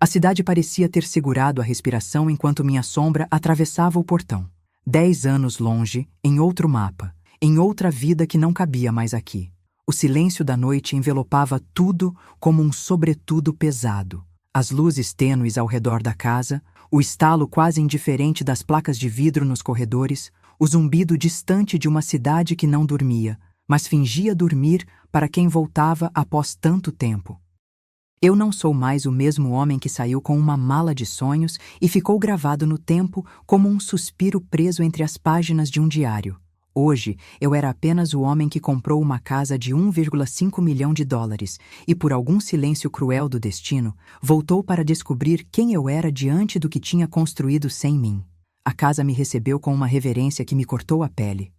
A cidade parecia ter segurado a respiração enquanto minha sombra atravessava o portão. 10 anos longe, em outro mapa, em outra vida que não cabia mais aqui. O silêncio da noite envelopava tudo como um sobretudo pesado. As luzes tênues ao redor da casa, o estalo quase indiferente das placas de vidro nos corredores, o zumbido distante de uma cidade que não dormia, mas fingia dormir para quem voltava após tanto tempo. Eu não sou mais o mesmo homem que saiu com uma mala de sonhos e ficou gravado no tempo como um suspiro preso entre as páginas de um diário. Hoje, eu era apenas o homem que comprou uma casa de 1,5 milhão de dólares e, por algum silêncio cruel do destino, voltou para descobrir quem eu era diante do que tinha construído sem mim. A casa me recebeu com uma reverência que me cortou a pele.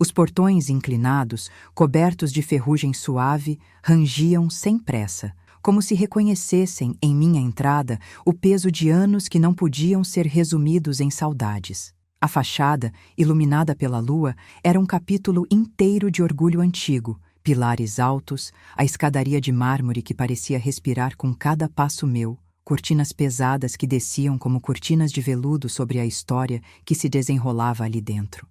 Os portões inclinados, cobertos de ferrugem suave, rangiam sem pressa, como se reconhecessem em minha entrada o peso de anos que não podiam ser resumidos em saudades. A fachada, iluminada pela lua, era um capítulo inteiro de orgulho antigo, pilares altos, a escadaria de mármore que parecia respirar com cada passo meu, cortinas pesadas que desciam como cortinas de veludo sobre a história que se desenrolava ali dentro.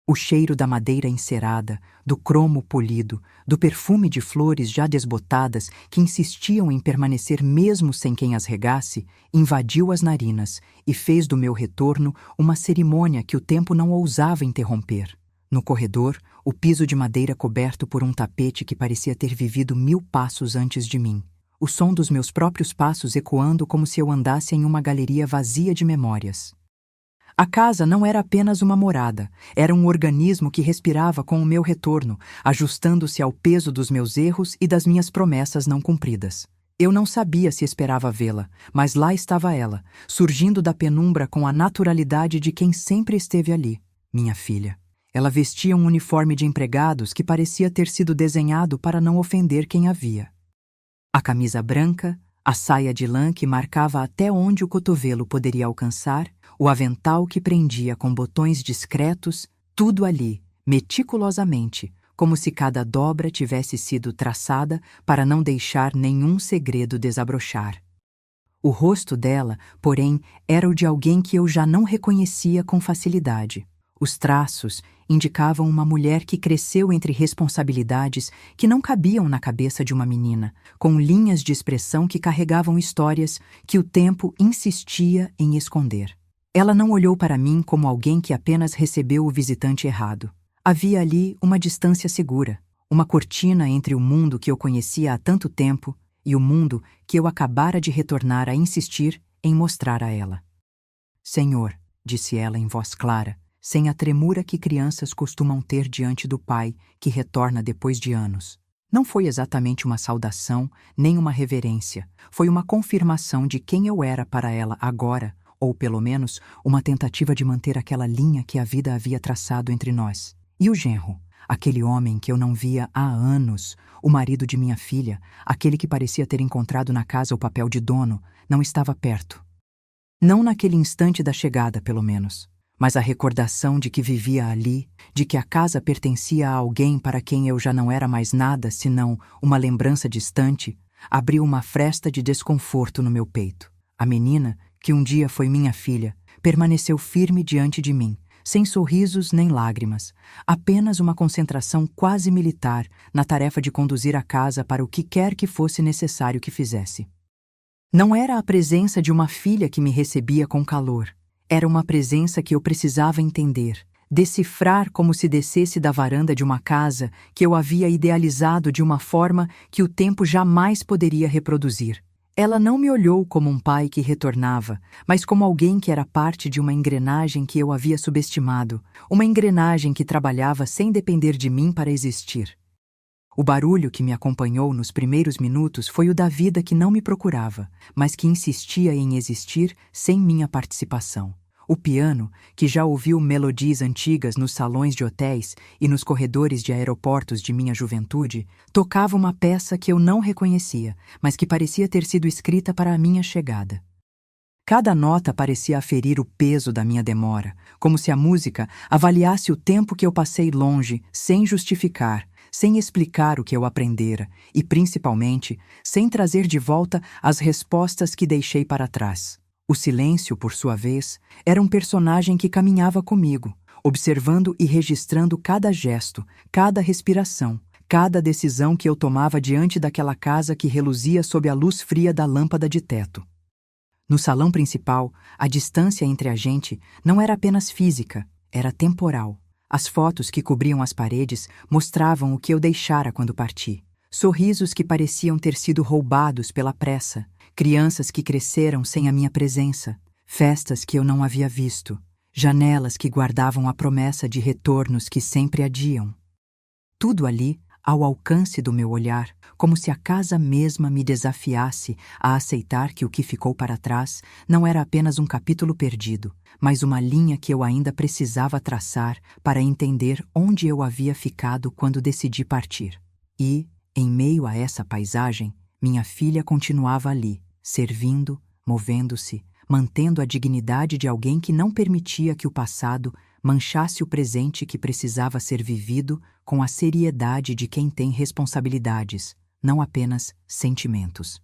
O cheiro da madeira encerada, do cromo polido, do perfume de flores já desbotadas que insistiam em permanecer mesmo sem quem as regasse, invadiu as narinas e fez do meu retorno uma cerimônia que o tempo não ousava interromper. No corredor, o piso de madeira coberto por um tapete que parecia ter vivido 1000 passos antes de mim. O som dos meus próprios passos ecoando como se eu andasse em uma galeria vazia de memórias. A casa não era apenas uma morada, era um organismo que respirava com o meu retorno, ajustando-se ao peso dos meus erros e das minhas promessas não cumpridas. Eu não sabia se esperava vê-la, mas lá estava ela, surgindo da penumbra com a naturalidade de quem sempre esteve ali, minha filha. Ela vestia um uniforme de empregados que parecia ter sido desenhado para não ofender quem a via. A camisa branca, a saia de lã que marcava até onde o cotovelo poderia alcançar, o avental que prendia com botões discretos, tudo ali, meticulosamente, como se cada dobra tivesse sido traçada para não deixar nenhum segredo desabrochar. O rosto dela, porém, era o de alguém que eu já não reconhecia com facilidade. Os traços indicavam uma mulher que cresceu entre responsabilidades que não cabiam na cabeça de uma menina, com linhas de expressão que carregavam histórias que o tempo insistia em esconder. Ela não olhou para mim como alguém que apenas recebeu o visitante errado. Havia ali uma distância segura, uma cortina entre o mundo que eu conhecia há tanto tempo e o mundo que eu acabara de retornar a insistir em mostrar a ela. Senhor, disse ela em voz clara, sem a tremura que crianças costumam ter diante do pai que retorna depois de anos. Não foi exatamente uma saudação, nem uma reverência. Foi uma confirmação de quem eu era para ela agora, ou pelo menos uma tentativa de manter aquela linha que a vida havia traçado entre nós. E o genro, aquele homem que eu não via há anos, o marido de minha filha, aquele que parecia ter encontrado na casa o papel de dono, não estava perto. Não naquele instante da chegada, pelo menos. Mas a recordação de que vivia ali, de que a casa pertencia a alguém para quem eu já não era mais nada senão uma lembrança distante, abriu uma fresta de desconforto no meu peito. A menina, que um dia foi minha filha, permaneceu firme diante de mim, sem sorrisos nem lágrimas, apenas uma concentração quase militar na tarefa de conduzir a casa para o que quer que fosse necessário que fizesse. Não era a presença de uma filha que me recebia com calor. Era uma presença que eu precisava entender, decifrar como se descesse da varanda de uma casa que eu havia idealizado de uma forma que o tempo jamais poderia reproduzir. Ela não me olhou como um pai que retornava, mas como alguém que era parte de uma engrenagem que eu havia subestimado, uma engrenagem que trabalhava sem depender de mim para existir. O barulho que me acompanhou nos primeiros minutos foi o da vida que não me procurava, mas que insistia em existir sem minha participação. O piano, que já ouviu melodias antigas nos salões de hotéis e nos corredores de aeroportos de minha juventude, tocava uma peça que eu não reconhecia, mas que parecia ter sido escrita para a minha chegada. Cada nota parecia aferir o peso da minha demora, como se a música avaliasse o tempo que eu passei longe, sem justificar, sem explicar o que eu aprendera e, principalmente, sem trazer de volta as respostas que deixei para trás. O silêncio, por sua vez, era um personagem que caminhava comigo, observando e registrando cada gesto, cada respiração, cada decisão que eu tomava diante daquela casa que reluzia sob a luz fria da lâmpada de teto. No salão principal, a distância entre a gente não era apenas física, era temporal. As fotos que cobriam as paredes mostravam o que eu deixara quando parti. Sorrisos que pareciam ter sido roubados pela pressa, crianças que cresceram sem a minha presença, festas que eu não havia visto, janelas que guardavam a promessa de retornos que sempre adiam. Tudo ali ao alcance do meu olhar, como se a casa mesma me desafiasse a aceitar que o que ficou para trás não era apenas um capítulo perdido, mas uma linha que eu ainda precisava traçar para entender onde eu havia ficado quando decidi partir. E, em meio a essa paisagem, minha filha continuava ali, servindo, movendo-se, mantendo a dignidade de alguém que não permitia que o passado manchasse o presente que precisava ser vivido com a seriedade de quem tem responsabilidades, não apenas sentimentos.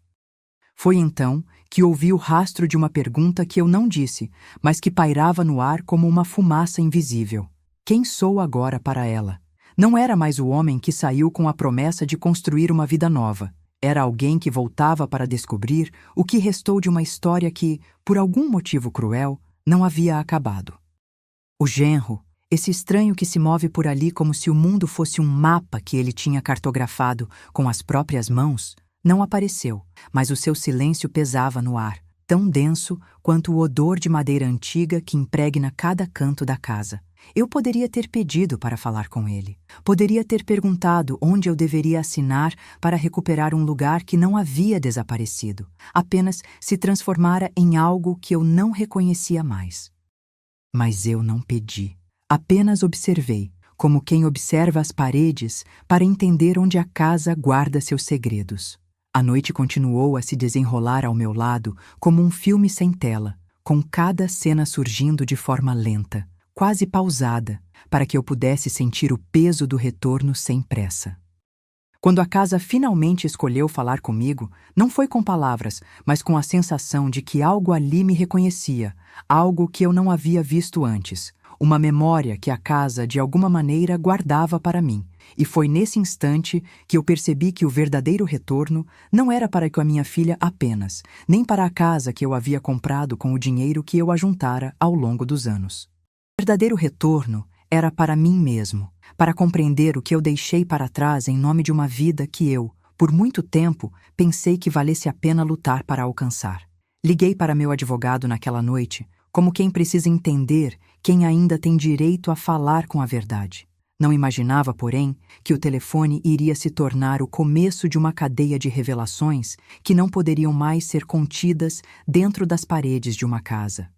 Foi então que ouvi o rastro de uma pergunta que eu não disse, mas que pairava no ar como uma fumaça invisível. Quem sou agora para ela? Não era mais o homem que saiu com a promessa de construir uma vida nova. Era alguém que voltava para descobrir o que restou de uma história que, por algum motivo cruel, não havia acabado. O genro, esse estranho que se move por ali como se o mundo fosse um mapa que ele tinha cartografado com as próprias mãos, não apareceu, mas o seu silêncio pesava no ar, tão denso quanto o odor de madeira antiga que impregna cada canto da casa. Eu poderia ter pedido para falar com ele. Poderia ter perguntado onde eu deveria assinar para recuperar um lugar que não havia desaparecido, apenas se transformara em algo que eu não reconhecia mais. Mas eu não pedi. Apenas observei, como quem observa as paredes para entender onde a casa guarda seus segredos. A noite continuou a se desenrolar ao meu lado como um filme sem tela, com cada cena surgindo de forma lenta, quase pausada, para que eu pudesse sentir o peso do retorno sem pressa. Quando a casa finalmente escolheu falar comigo, não foi com palavras, mas com a sensação de que algo ali me reconhecia, algo que eu não havia visto antes, uma memória que a casa, de alguma maneira, guardava para mim. E foi nesse instante que eu percebi que o verdadeiro retorno não era para com a minha filha apenas, nem para a casa que eu havia comprado com o dinheiro que eu ajuntara ao longo dos anos. O verdadeiro retorno era para mim mesmo, para compreender o que eu deixei para trás em nome de uma vida que eu, por muito tempo, pensei que valesse a pena lutar para alcançar. Liguei para meu advogado naquela noite, como quem precisa entender quem ainda tem direito a falar com a verdade. Não imaginava, porém, que o telefone iria se tornar o começo de uma cadeia de revelações que não poderiam mais ser contidas dentro das paredes de uma casa.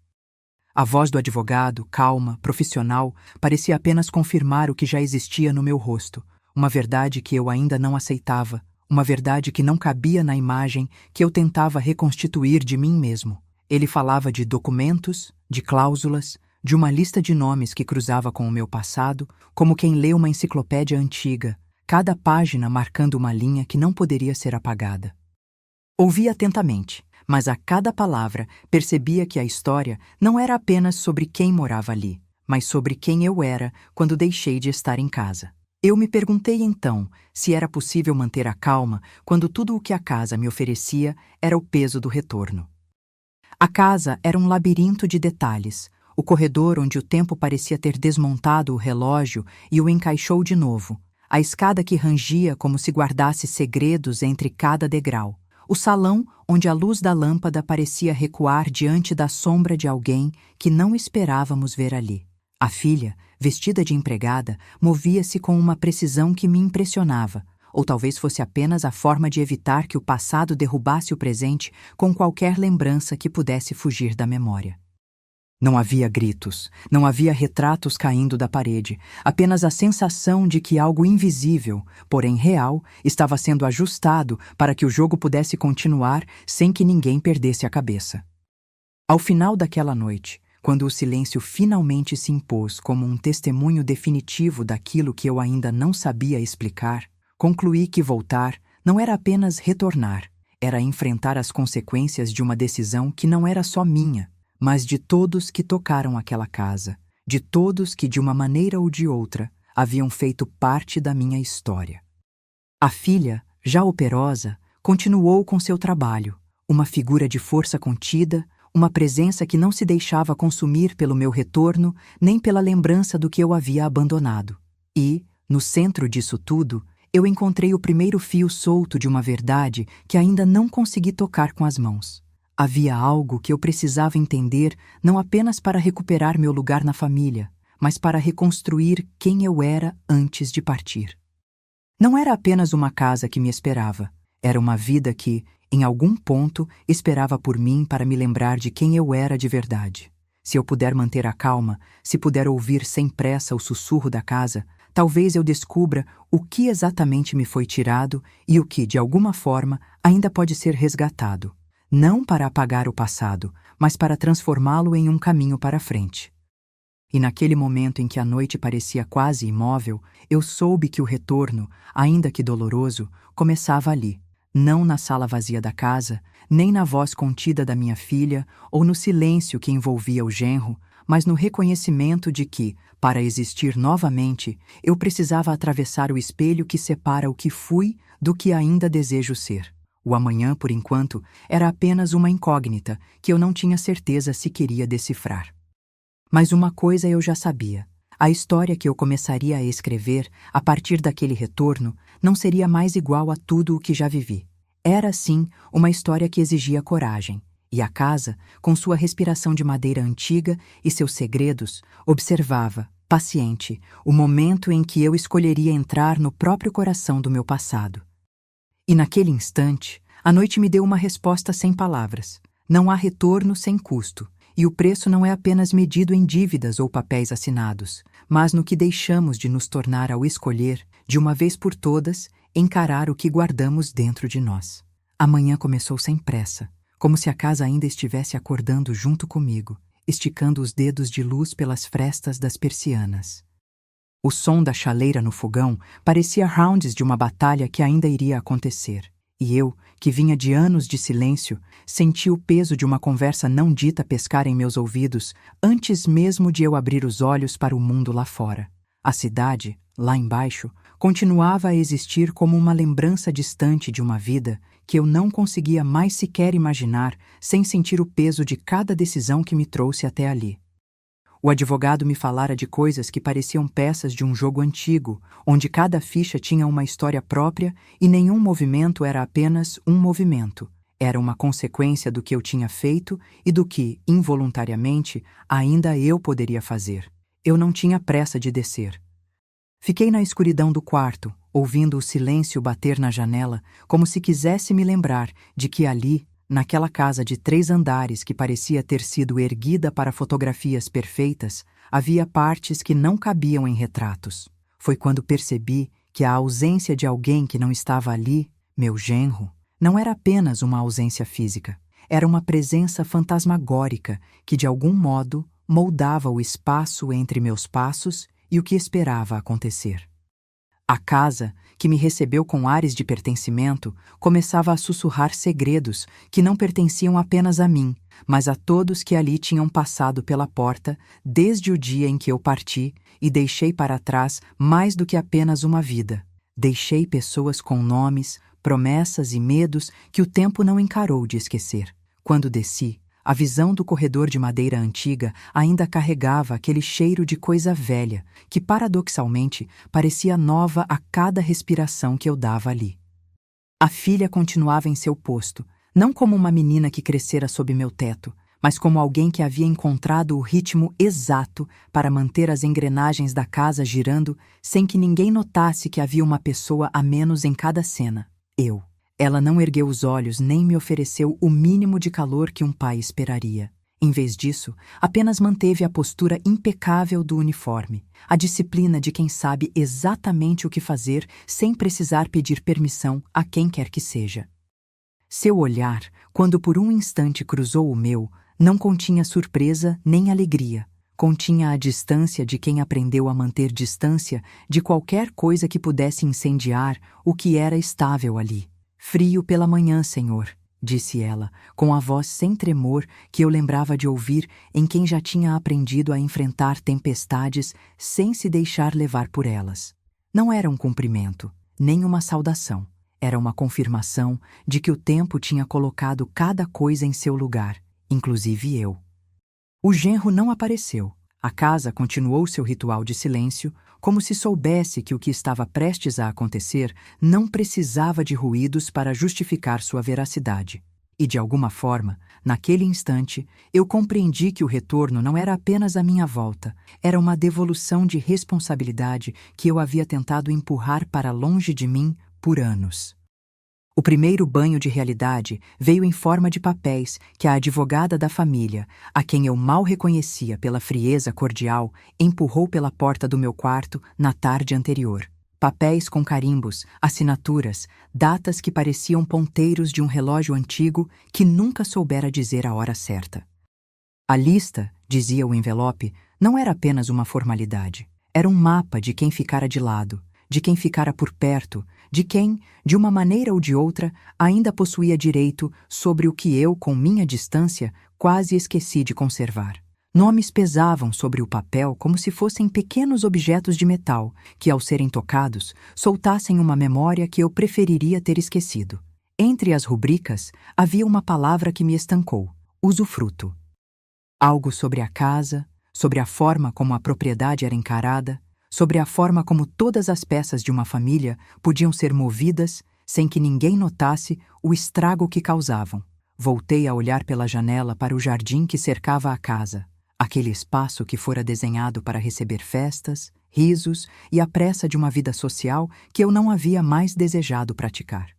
A voz do advogado, calma, profissional, parecia apenas confirmar o que já existia no meu rosto, uma verdade que eu ainda não aceitava, uma verdade que não cabia na imagem que eu tentava reconstituir de mim mesmo. Ele falava de documentos, de cláusulas, de uma lista de nomes que cruzava com o meu passado, como quem lê uma enciclopédia antiga, cada página marcando uma linha que não poderia ser apagada. Ouvi atentamente, mas a cada palavra percebia que a história não era apenas sobre quem morava ali, mas sobre quem eu era quando deixei de estar em casa. Eu me perguntei então se era possível manter a calma quando tudo o que a casa me oferecia era o peso do retorno. A casa era um labirinto de detalhes, o corredor onde o tempo parecia ter desmontado o relógio e o encaixou de novo, a escada que rangia como se guardasse segredos entre cada degrau, o salão onde a luz da lâmpada parecia recuar diante da sombra de alguém que não esperávamos ver ali. A filha, vestida de empregada, movia-se com uma precisão que me impressionava, ou talvez fosse apenas a forma de evitar que o passado derrubasse o presente com qualquer lembrança que pudesse fugir da memória. Não havia gritos, não havia retratos caindo da parede, apenas a sensação de que algo invisível, porém real, estava sendo ajustado para que o jogo pudesse continuar sem que ninguém perdesse a cabeça. Ao final daquela noite, quando o silêncio finalmente se impôs como um testemunho definitivo daquilo que eu ainda não sabia explicar, concluí que voltar não era apenas retornar, era enfrentar as consequências de uma decisão que não era só minha, mas de todos que tocaram aquela casa, de todos que, de uma maneira ou de outra, haviam feito parte da minha história. A filha, já operosa, continuou com seu trabalho, uma figura de força contida, uma presença que não se deixava consumir pelo meu retorno nem pela lembrança do que eu havia abandonado. E, no centro disso tudo, eu encontrei o primeiro fio solto de uma verdade que ainda não consegui tocar com as mãos. Havia algo que eu precisava entender não apenas para recuperar meu lugar na família, mas para reconstruir quem eu era antes de partir. Não era apenas uma casa que me esperava, era uma vida que, em algum ponto, esperava por mim para me lembrar de quem eu era de verdade. Se eu puder manter a calma, se puder ouvir sem pressa o sussurro da casa, talvez eu descubra o que exatamente me foi tirado e o que, de alguma forma, ainda pode ser resgatado. Não para apagar o passado, mas para transformá-lo em um caminho para a frente. E naquele momento em que a noite parecia quase imóvel, eu soube que o retorno, ainda que doloroso, começava ali, não na sala vazia da casa, nem na voz contida da minha filha ou no silêncio que envolvia o genro, mas no reconhecimento de que, para existir novamente, eu precisava atravessar o espelho que separa o que fui do que ainda desejo ser. O amanhã, por enquanto, era apenas uma incógnita que eu não tinha certeza se queria decifrar. Mas uma coisa eu já sabia. A história que eu começaria a escrever, a partir daquele retorno, não seria mais igual a tudo o que já vivi. Era, sim, uma história que exigia coragem. E a casa, com sua respiração de madeira antiga e seus segredos, observava, paciente, o momento em que eu escolheria entrar no próprio coração do meu passado. E naquele instante, a noite me deu uma resposta sem palavras. Não há retorno sem custo. E o preço não é apenas medido em dívidas ou papéis assinados, mas no que deixamos de nos tornar ao escolher, de uma vez por todas, encarar o que guardamos dentro de nós. A manhã começou sem pressa, como se a casa ainda estivesse acordando junto comigo, esticando os dedos de luz pelas frestas das persianas. O som da chaleira no fogão parecia rounds de uma batalha que ainda iria acontecer. E eu, que vinha de anos de silêncio, senti o peso de uma conversa não dita pescar em meus ouvidos antes mesmo de eu abrir os olhos para o mundo lá fora. A cidade, lá embaixo, continuava a existir como uma lembrança distante de uma vida que eu não conseguia mais sequer imaginar sem sentir o peso de cada decisão que me trouxe até ali. O advogado me falara de coisas que pareciam peças de um jogo antigo, onde cada ficha tinha uma história própria e nenhum movimento era apenas um movimento. Era uma consequência do que eu tinha feito e do que, involuntariamente, ainda eu poderia fazer. Eu não tinha pressa de descer. Fiquei na escuridão do quarto, ouvindo o silêncio bater na janela, como se quisesse me lembrar de que ali, naquela casa de 3 andares que parecia ter sido erguida para fotografias perfeitas, havia partes que não cabiam em retratos. Foi quando percebi que a ausência de alguém que não estava ali, meu genro, não era apenas uma ausência física. Era uma presença fantasmagórica que, de algum modo, moldava o espaço entre meus passos e o que esperava acontecer. A casa, que me recebeu com ares de pertencimento, começava a sussurrar segredos que não pertenciam apenas a mim, mas a todos que ali tinham passado pela porta desde o dia em que eu parti e deixei para trás mais do que apenas uma vida. Deixei pessoas com nomes, promessas e medos que o tempo não encarou de esquecer. Quando desci, a visão do corredor de madeira antiga ainda carregava aquele cheiro de coisa velha, que paradoxalmente parecia nova a cada respiração que eu dava ali. A filha continuava em seu posto, não como uma menina que crescera sob meu teto, mas como alguém que havia encontrado o ritmo exato para manter as engrenagens da casa girando sem que ninguém notasse que havia uma pessoa a menos em cada cena. Eu. Ela não ergueu os olhos nem me ofereceu o mínimo de calor que um pai esperaria. Em vez disso, apenas manteve a postura impecável do uniforme, a disciplina de quem sabe exatamente o que fazer sem precisar pedir permissão a quem quer que seja. Seu olhar, quando por um instante cruzou o meu, Não continha surpresa nem alegria. Continha a distância de quem aprendeu a manter distância de qualquer coisa que pudesse incendiar o que era estável ali. Frio pela manhã, Senhor, disse ela, com a voz sem tremor que eu lembrava de ouvir em quem já tinha aprendido a enfrentar tempestades sem se deixar levar por elas. Não era um cumprimento, nem uma saudação. Era uma confirmação de que o tempo tinha colocado cada coisa em seu lugar, inclusive eu. O genro não apareceu. A casa continuou seu ritual de silêncio, como se soubesse que o que estava prestes a acontecer não precisava de ruídos para justificar sua veracidade. E, de alguma forma, naquele instante, eu compreendi que o retorno não era apenas a minha volta, era uma devolução de responsabilidade que eu havia tentado empurrar para longe de mim por anos. O primeiro banho de realidade veio em forma de papéis que a advogada da família, a quem eu mal reconhecia pela frieza cordial, empurrou pela porta do meu quarto na tarde anterior. Papéis com carimbos, assinaturas, datas que pareciam ponteiros de um relógio antigo que nunca soubera dizer a hora certa. A lista, dizia o envelope, não era apenas uma formalidade. Era um mapa de quem ficara de lado, de quem ficara por perto, de quem, de uma maneira ou de outra, ainda possuía direito sobre o que eu, com minha distância, quase esqueci de conservar. Nomes pesavam sobre o papel como se fossem pequenos objetos de metal que, ao serem tocados, soltassem uma memória que eu preferiria ter esquecido. Entre as rubricas, havia uma palavra que me estancou: usufruto. Algo sobre a casa, sobre a forma como a propriedade era encarada, sobre a forma como todas as peças de uma família podiam ser movidas sem que ninguém notasse o estrago que causavam. Voltei a olhar pela janela para o jardim que cercava a casa, aquele espaço que fora desenhado para receber festas, risos e a pressa de uma vida social que eu não havia mais desejado praticar.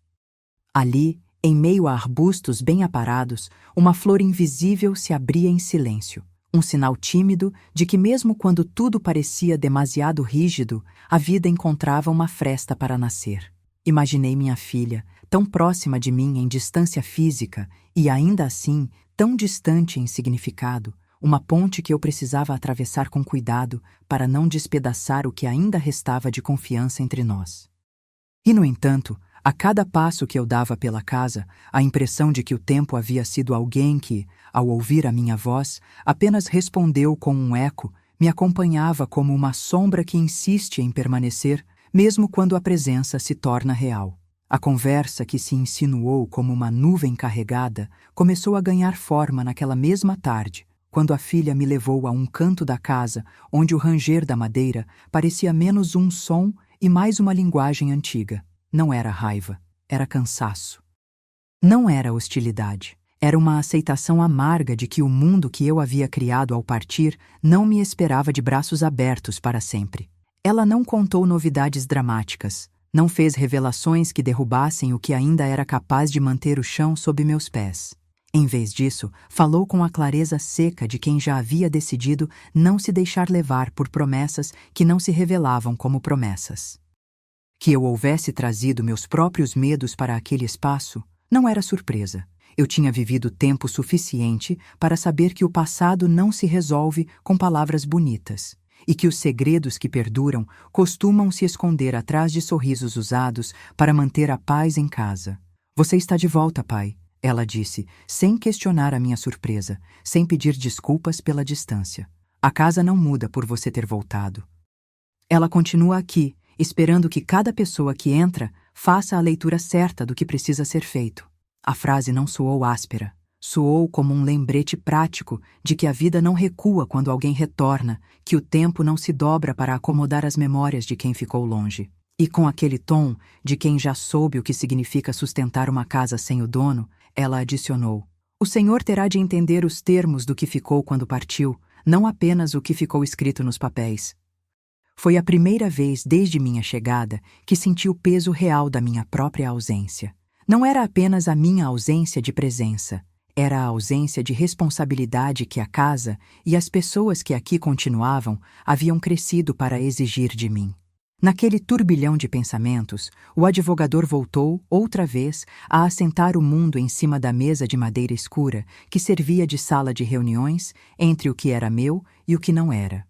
Ali, em meio a arbustos bem aparados, uma flor invisível se abria em silêncio. Um sinal tímido de que mesmo quando tudo parecia demasiado rígido, a vida encontrava uma fresta para nascer. Imaginei minha filha, tão próxima de mim em distância física e ainda assim tão distante em significado, uma ponte que eu precisava atravessar com cuidado para não despedaçar o que ainda restava de confiança entre nós. E, no entanto, a cada passo que eu dava pela casa, a impressão de que o tempo havia sido alguém que, ao ouvir a minha voz, apenas respondeu com um eco, me acompanhava como uma sombra que insiste em permanecer, mesmo quando a presença se torna real. A conversa que se insinuou como uma nuvem carregada começou a ganhar forma naquela mesma tarde, quando a filha me levou a um canto da casa onde o ranger da madeira parecia menos um som e mais uma linguagem antiga. Não era raiva, era cansaço. Não era hostilidade. Era uma aceitação amarga de que o mundo que eu havia criado ao partir não me esperava de braços abertos para sempre. Ela não contou novidades dramáticas, não fez revelações que derrubassem o que ainda era capaz de manter o chão sob meus pés. Em vez disso, falou com a clareza seca de quem já havia decidido não se deixar levar por promessas que não se revelavam como promessas. Que eu houvesse trazido meus próprios medos para aquele espaço não era surpresa. Eu tinha vivido tempo suficiente para saber que o passado não se resolve com palavras bonitas e que os segredos que perduram costumam se esconder atrás de sorrisos usados para manter a paz em casa. Você está de volta, pai, ela disse, sem questionar a minha surpresa, sem pedir desculpas pela distância. A casa não muda por você ter voltado. Ela continua aqui, esperando que cada pessoa que entra faça a leitura certa do que precisa ser feito. A frase não soou áspera, soou como um lembrete prático de que a vida não recua quando alguém retorna, que o tempo não se dobra para acomodar as memórias de quem ficou longe. E com aquele tom de quem já soube o que significa sustentar uma casa sem o dono, ela adicionou: o Senhor terá de entender os termos do que ficou quando partiu, não apenas o que ficou escrito nos papéis. Foi a primeira vez desde minha chegada que senti o peso real da minha própria ausência. Não era apenas a minha ausência de presença, era a ausência de responsabilidade que a casa e as pessoas que aqui continuavam haviam crescido para exigir de mim. Naquele turbilhão de pensamentos, o advogador voltou, outra vez, a assentar o mundo em cima da mesa de madeira escura que servia de sala de reuniões entre o que era meu e o que não era.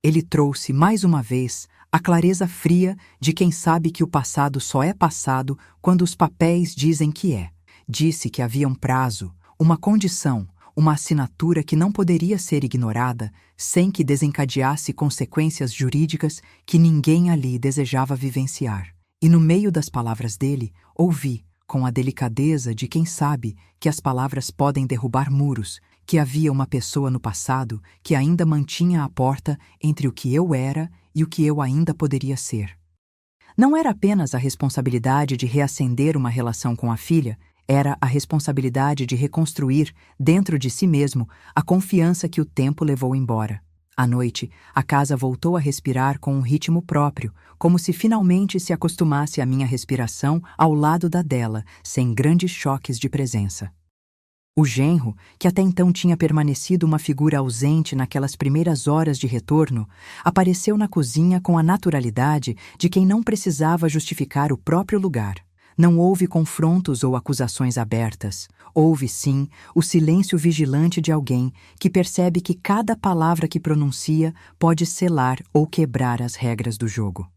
Ele trouxe, mais uma vez, a clareza fria de quem sabe que o passado só é passado quando os papéis dizem que é. Disse que havia um prazo, uma condição, uma assinatura que não poderia ser ignorada sem que desencadeasse consequências jurídicas que ninguém ali desejava vivenciar. E no meio das palavras dele, ouvi, com a delicadeza de quem sabe que as palavras podem derrubar muros, que havia uma pessoa no passado que ainda mantinha a porta entre o que eu era e o que eu ainda poderia ser. Não era apenas a responsabilidade de reacender uma relação com a filha, era a responsabilidade de reconstruir, dentro de si mesmo, a confiança que o tempo levou embora. À noite, a casa voltou a respirar com um ritmo próprio, como se finalmente se acostumasse à minha respiração ao lado da dela, sem grandes choques de presença. O genro, que até então tinha permanecido uma figura ausente naquelas primeiras horas de retorno, apareceu na cozinha com a naturalidade de quem não precisava justificar o próprio lugar. Não houve confrontos ou acusações abertas. Houve, sim, o silêncio vigilante de alguém que percebe que cada palavra que pronuncia pode selar ou quebrar as regras do jogo.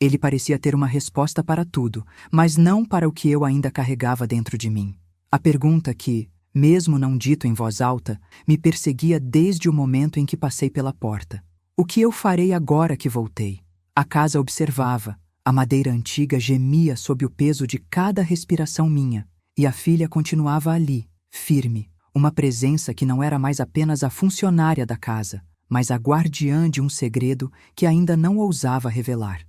Ele parecia ter uma resposta para tudo, mas não para o que eu ainda carregava dentro de mim. A pergunta que, mesmo não dito em voz alta, me perseguia desde o momento em que passei pela porta. O que eu farei agora que voltei? A casa observava. A madeira antiga gemia sob o peso de cada respiração minha, e a filha continuava ali, firme, uma presença que não era mais apenas a funcionária da casa, mas a guardiã de um segredo que ainda não ousava revelar.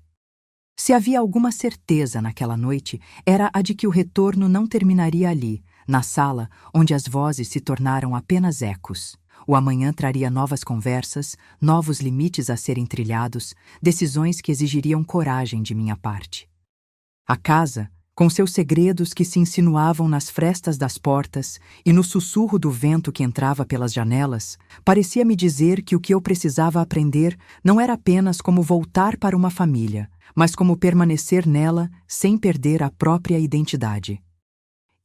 Se havia alguma certeza naquela noite, era a de que o retorno não terminaria ali, na sala onde as vozes se tornaram apenas ecos. O amanhã traria novas conversas, novos limites a serem trilhados, decisões que exigiriam coragem de minha parte. A casa, com seus segredos que se insinuavam nas frestas das portas e no sussurro do vento que entrava pelas janelas, parecia me dizer que o que eu precisava aprender não era apenas como voltar para uma família, mas como permanecer nela sem perder a própria identidade.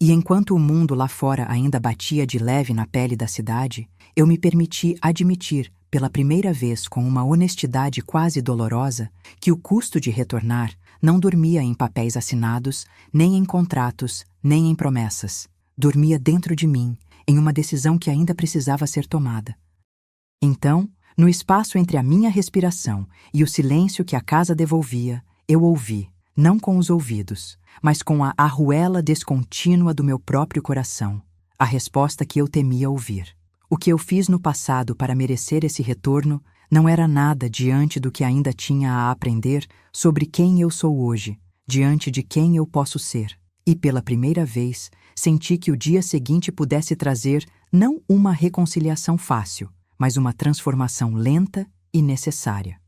E enquanto o mundo lá fora ainda batia de leve na pele da cidade, eu me permiti admitir, pela primeira vez com uma honestidade quase dolorosa, que o custo de retornar não dormia em papéis assinados, nem em contratos, nem em promessas. Dormia dentro de mim, em uma decisão que ainda precisava ser tomada. Então, no espaço entre a minha respiração e o silêncio que a casa devolvia, eu ouvi, não com os ouvidos, mas com a arruela descontínua do meu próprio coração, a resposta que eu temia ouvir. O que eu fiz no passado para merecer esse retorno não era nada diante do que ainda tinha a aprender sobre quem eu sou hoje, diante de quem eu posso ser. E pela primeira vez, senti que o dia seguinte pudesse trazer não uma reconciliação fácil, mas uma transformação lenta e necessária.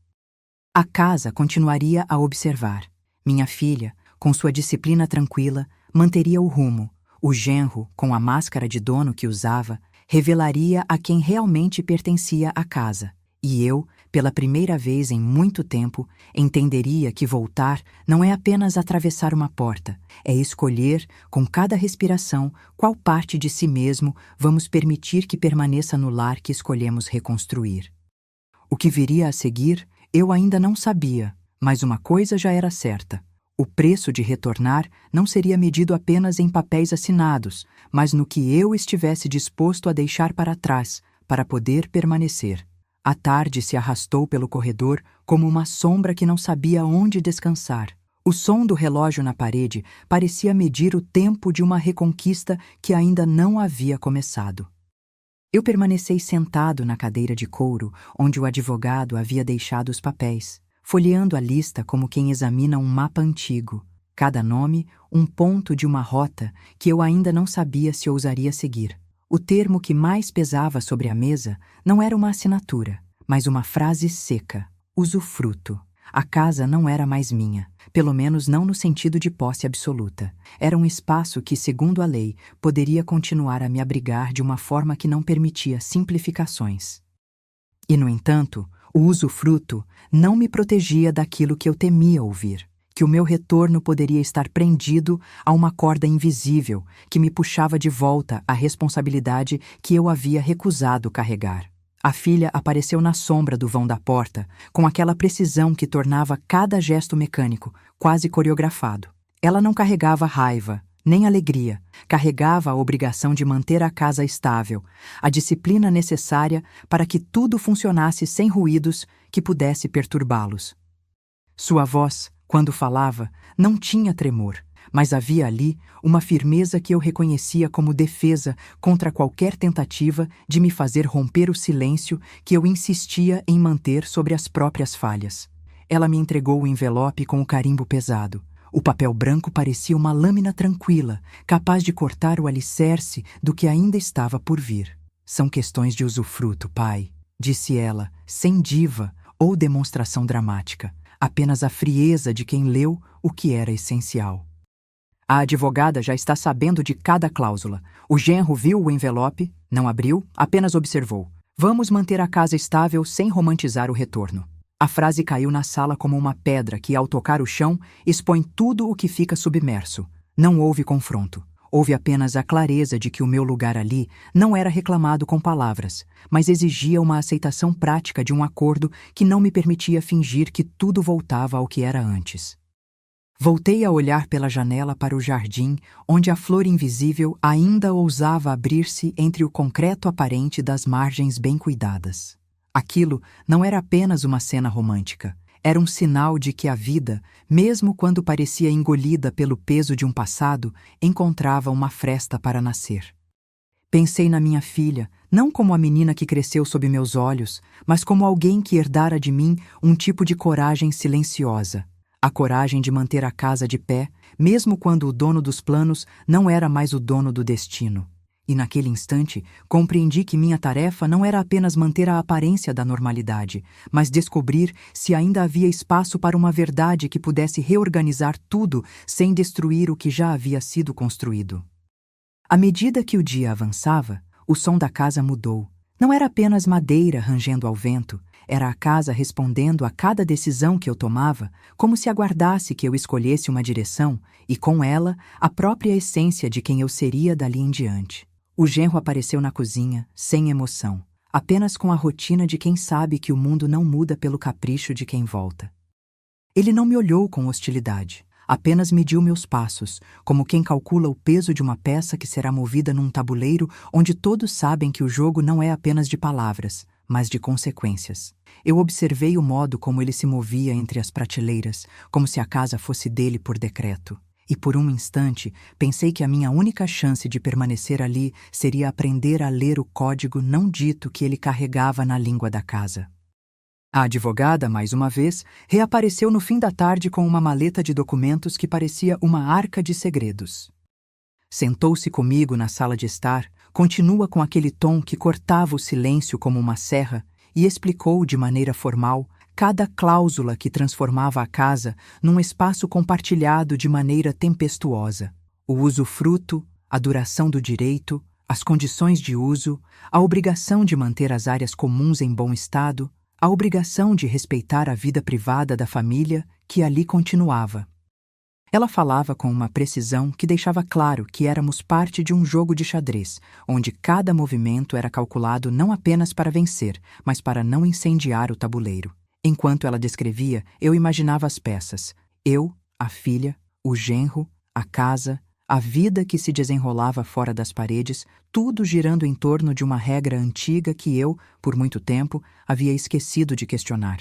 A casa continuaria a observar. Minha filha, com sua disciplina tranquila, manteria o rumo. O genro, com a máscara de dono que usava, revelaria a quem realmente pertencia a casa. E eu, pela primeira vez em muito tempo, entenderia que voltar não é apenas atravessar uma porta, é escolher, com cada respiração, qual parte de si mesmo vamos permitir que permaneça no lar que escolhemos reconstruir. O que viria a seguir, eu ainda não sabia, mas uma coisa já era certa. O preço de retornar não seria medido apenas em papéis assinados, mas no que eu estivesse disposto a deixar para trás, para poder permanecer. A tarde se arrastou pelo corredor como uma sombra que não sabia onde descansar. O som do relógio na parede parecia medir o tempo de uma reconquista que ainda não havia começado. Eu permaneci sentado na cadeira de couro onde o advogado havia deixado os papéis, folheando a lista como quem examina um mapa antigo. Cada nome, um ponto de uma rota que eu ainda não sabia se ousaria seguir. O termo que mais pesava sobre a mesa não era uma assinatura, mas uma frase seca: usufruto. A casa não era mais minha, pelo menos não no sentido de posse absoluta. Era um espaço que, segundo a lei, poderia continuar a me abrigar de uma forma que não permitia simplificações. E, no entanto, O usufruto não me protegia daquilo que eu temia ouvir, que o meu retorno poderia estar prendido a uma corda invisível que me puxava de volta à responsabilidade que eu havia recusado carregar. A filha apareceu na sombra do vão da porta, com aquela precisão que tornava cada gesto mecânico quase coreografado. Ela não carregava raiva, nem alegria, carregava a obrigação de manter a casa estável, a disciplina necessária para que tudo funcionasse sem ruídos que pudesse perturbá-los. Sua voz, quando falava, não tinha tremor, mas havia ali uma firmeza que eu reconhecia como defesa contra qualquer tentativa de me fazer romper o silêncio que eu insistia em manter sobre as próprias falhas. Ela me entregou o envelope com o carimbo pesado. O papel branco parecia uma lâmina tranquila, capaz de cortar o alicerce do que ainda estava por vir. São questões de usufruto, pai, disse ela, sem diva ou demonstração dramática, apenas a frieza de quem leu o que era essencial. A advogada já está sabendo de cada cláusula. O genro viu o envelope, não abriu, apenas observou. Vamos manter a casa estável sem romantizar o retorno. A frase caiu na sala como uma pedra que, ao tocar o chão, expõe tudo o que fica submerso. Não houve confronto. Houve apenas a clareza de que o meu lugar ali não era reclamado com palavras, mas exigia uma aceitação prática de um acordo que não me permitia fingir que tudo voltava ao que era antes. Voltei a olhar pela janela para o jardim, onde a flor invisível ainda ousava abrir-se entre o concreto aparente das margens bem cuidadas. Aquilo não era apenas uma cena romântica, era um sinal de que a vida, mesmo quando parecia engolida pelo peso de um passado, encontrava uma fresta para nascer. Pensei na minha filha, não como a menina que cresceu sob meus olhos, mas como alguém que herdara de mim um tipo de coragem silenciosa. A coragem de manter a casa de pé, mesmo quando o dono dos planos não era mais o dono do destino. E naquele instante, compreendi que minha tarefa não era apenas manter a aparência da normalidade, mas descobrir se ainda havia espaço para uma verdade que pudesse reorganizar tudo sem destruir o que já havia sido construído. À medida que o dia avançava, o som da casa mudou. Não era apenas madeira rangendo ao vento, era a casa respondendo a cada decisão que eu tomava, como se aguardasse que eu escolhesse uma direção e, com ela, a própria essência de quem eu seria dali em diante. O genro apareceu na cozinha, sem emoção, apenas com a rotina de quem sabe que o mundo não muda pelo capricho de quem volta. Ele não me olhou com hostilidade, apenas mediu meus passos, como quem calcula o peso de uma peça que será movida num tabuleiro onde todos sabem que o jogo não é apenas de palavras, mas de consequências. Eu observei o modo como ele se movia entre as prateleiras, como se a casa fosse dele por decreto. E por um instante, pensei que a minha única chance de permanecer ali seria aprender a ler o código não dito que ele carregava na língua da casa. A advogada, mais uma vez, reapareceu no fim da tarde com uma maleta de documentos que parecia uma arca de segredos. Sentou-se comigo na sala de estar, continua com aquele tom que cortava o silêncio como uma serra, e explicou de maneira formal cada cláusula que transformava a casa num espaço compartilhado de maneira tempestuosa. O usufruto, a duração do direito, as condições de uso, a obrigação de manter as áreas comuns em bom estado, a obrigação de respeitar a vida privada da família que ali continuava. Ela falava com uma precisão que deixava claro que éramos parte de um jogo de xadrez, onde cada movimento era calculado não apenas para vencer, mas para não incendiar o tabuleiro. Enquanto ela descrevia, eu imaginava as peças. Eu, a filha, o genro, a casa, a vida que se desenrolava fora das paredes, tudo girando em torno de uma regra antiga que eu, por muito tempo, havia esquecido de questionar.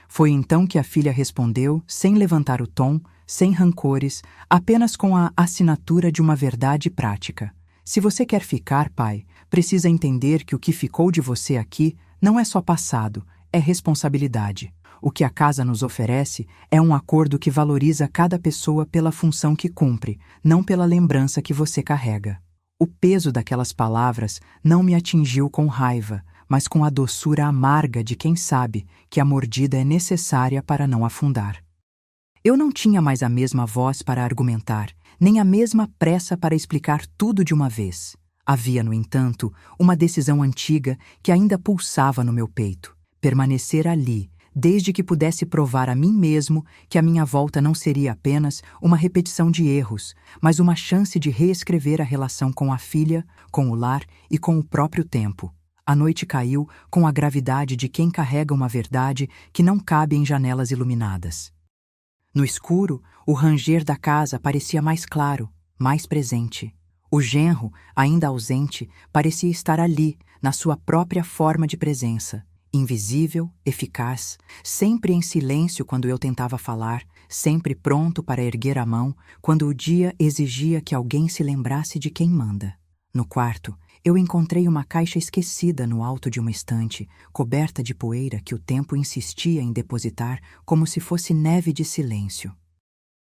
Foi então que a filha respondeu, sem levantar o tom, sem rancores, apenas com a assinatura de uma verdade prática. Se você quer ficar, pai, precisa entender que o que ficou de você aqui não é só passado, é responsabilidade. O que a casa nos oferece é um acordo que valoriza cada pessoa pela função que cumpre, não pela lembrança que você carrega. O peso daquelas palavras não me atingiu com raiva, mas com a doçura amarga de quem sabe que a mordida é necessária para não afundar. Eu não tinha mais a mesma voz para argumentar, nem a mesma pressa para explicar tudo de uma vez. Havia, no entanto, uma decisão antiga que ainda pulsava no meu peito. permanecer ali, desde que pudesse provar a mim mesmo que a minha volta não seria apenas uma repetição de erros, mas uma chance de reescrever a relação com a filha, com o lar e com o próprio tempo. A noite caiu com a gravidade de quem carrega uma verdade que não cabe em janelas iluminadas. No escuro, o ranger da casa parecia mais claro, mais presente. O genro, ainda ausente, parecia estar ali, na sua própria forma de presença, invisível, eficaz, sempre em silêncio quando eu tentava falar, sempre pronto para erguer a mão quando o dia exigia que alguém se lembrasse de quem manda. No quarto, eu encontrei uma caixa esquecida no alto de uma estante, coberta de poeira que o tempo insistia em depositar como se fosse neve de silêncio.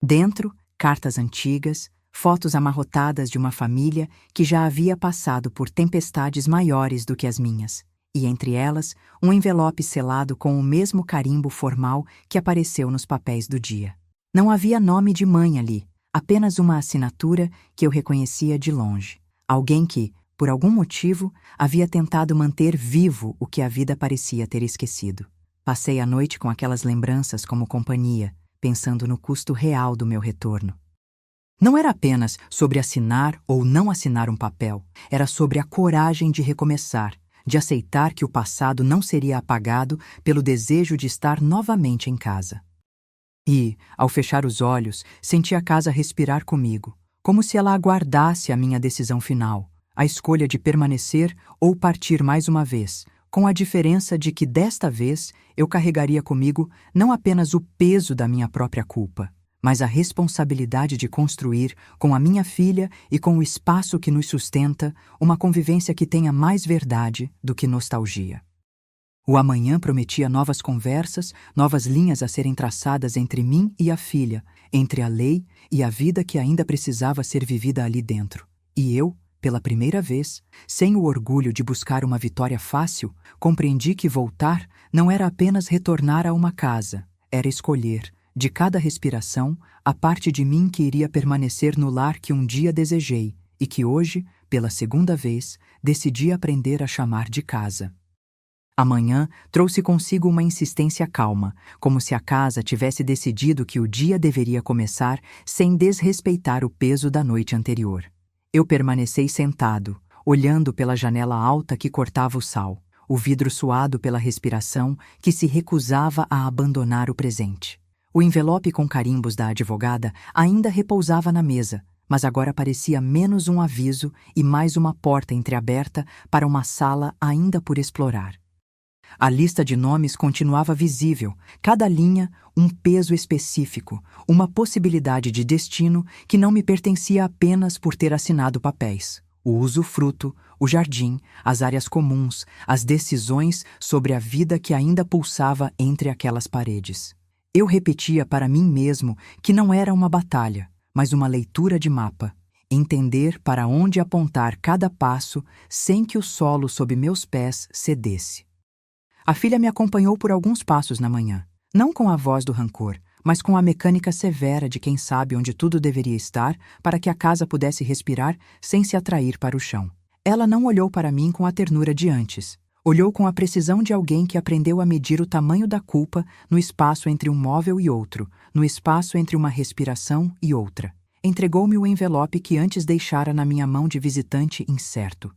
Dentro, cartas antigas, fotos amarrotadas de uma família que já havia passado por tempestades maiores do que as minhas, e entre elas, um envelope selado com o mesmo carimbo formal que apareceu nos papéis do dia. Não havia nome de mãe ali, apenas uma assinatura que eu reconhecia de longe. Alguém que, por algum motivo, havia tentado manter vivo o que a vida parecia ter esquecido. Passei a noite com aquelas lembranças como companhia, pensando no custo real do meu retorno. Não era apenas sobre assinar ou não assinar um papel, era sobre a coragem de recomeçar, de aceitar que o passado não seria apagado pelo desejo de estar novamente em casa. E, ao fechar os olhos, senti a casa respirar comigo, como se ela aguardasse a minha decisão final, a escolha de permanecer ou partir mais uma vez, com a diferença de que desta vez eu carregaria comigo não apenas o peso da minha própria culpa, mas a responsabilidade de construir, com a minha filha e com o espaço que nos sustenta, uma convivência que tenha mais verdade do que nostalgia. O amanhã prometia novas conversas, novas linhas a serem traçadas entre mim e a filha, entre a lei e a vida que ainda precisava ser vivida ali dentro. E eu, pela primeira vez, sem o orgulho de buscar uma vitória fácil, compreendi que voltar não era apenas retornar a uma casa, era escolher, de cada respiração, a parte de mim que iria permanecer no lar que um dia desejei e que hoje, pela segunda vez, decidi aprender a chamar de casa. Amanhã trouxe consigo uma insistência calma, como se a casa tivesse decidido que o dia deveria começar sem desrespeitar o peso da noite anterior. Eu permaneci sentado, olhando pela janela alta que cortava o sal, o vidro suado pela respiração que se recusava a abandonar o presente. O envelope com carimbos da advogada ainda repousava na mesa, mas agora parecia menos um aviso e mais uma porta entreaberta para uma sala ainda por explorar. A lista de nomes continuava visível, cada linha um peso específico, uma possibilidade de destino que não me pertencia apenas por ter assinado papéis. O usufruto, o jardim, as áreas comuns, as decisões sobre a vida que ainda pulsava entre aquelas paredes. Eu repetia para mim mesmo que não era uma batalha, mas uma leitura de mapa, entender para onde apontar cada passo sem que o solo sob meus pés cedesse. A filha me acompanhou por alguns passos na manhã, não com a voz do rancor, mas com a mecânica severa de quem sabe onde tudo deveria estar para que a casa pudesse respirar sem se atrair para o chão. Ela não olhou para mim com a ternura de antes. Olhou com a precisão de alguém que aprendeu a medir o tamanho da culpa no espaço entre um móvel e outro, no espaço entre uma respiração e outra. Entregou-me o envelope que antes deixara na minha mão de visitante incerto.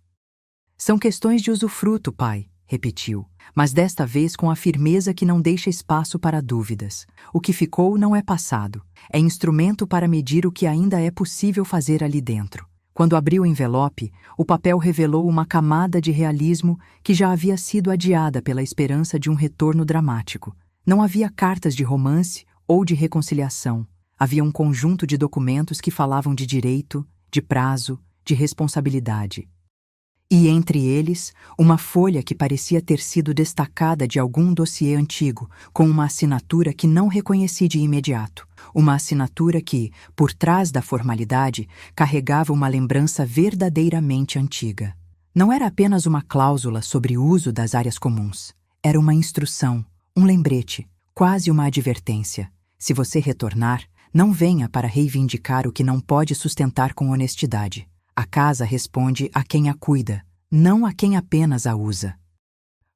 São questões de usufruto, pai, repetiu, mas desta vez com a firmeza que não deixa espaço para dúvidas. O que ficou não é passado, é instrumento para medir o que ainda é possível fazer ali dentro. Quando abri o envelope, o papel revelou uma camada de realismo que já havia sido adiada pela esperança de um retorno dramático. Não havia cartas de romance ou de reconciliação. Havia um conjunto de documentos que falavam de direito, de prazo, de responsabilidade. E entre eles, uma folha que parecia ter sido destacada de algum dossiê antigo, com uma assinatura que não reconheci de imediato. Uma assinatura que, por trás da formalidade, carregava uma lembrança verdadeiramente antiga. Não era apenas uma cláusula sobre o uso das áreas comuns. Era uma instrução, um lembrete, quase uma advertência. Se você retornar, não venha para reivindicar o que não pode sustentar com honestidade. A casa responde a quem a cuida, não a quem apenas a usa.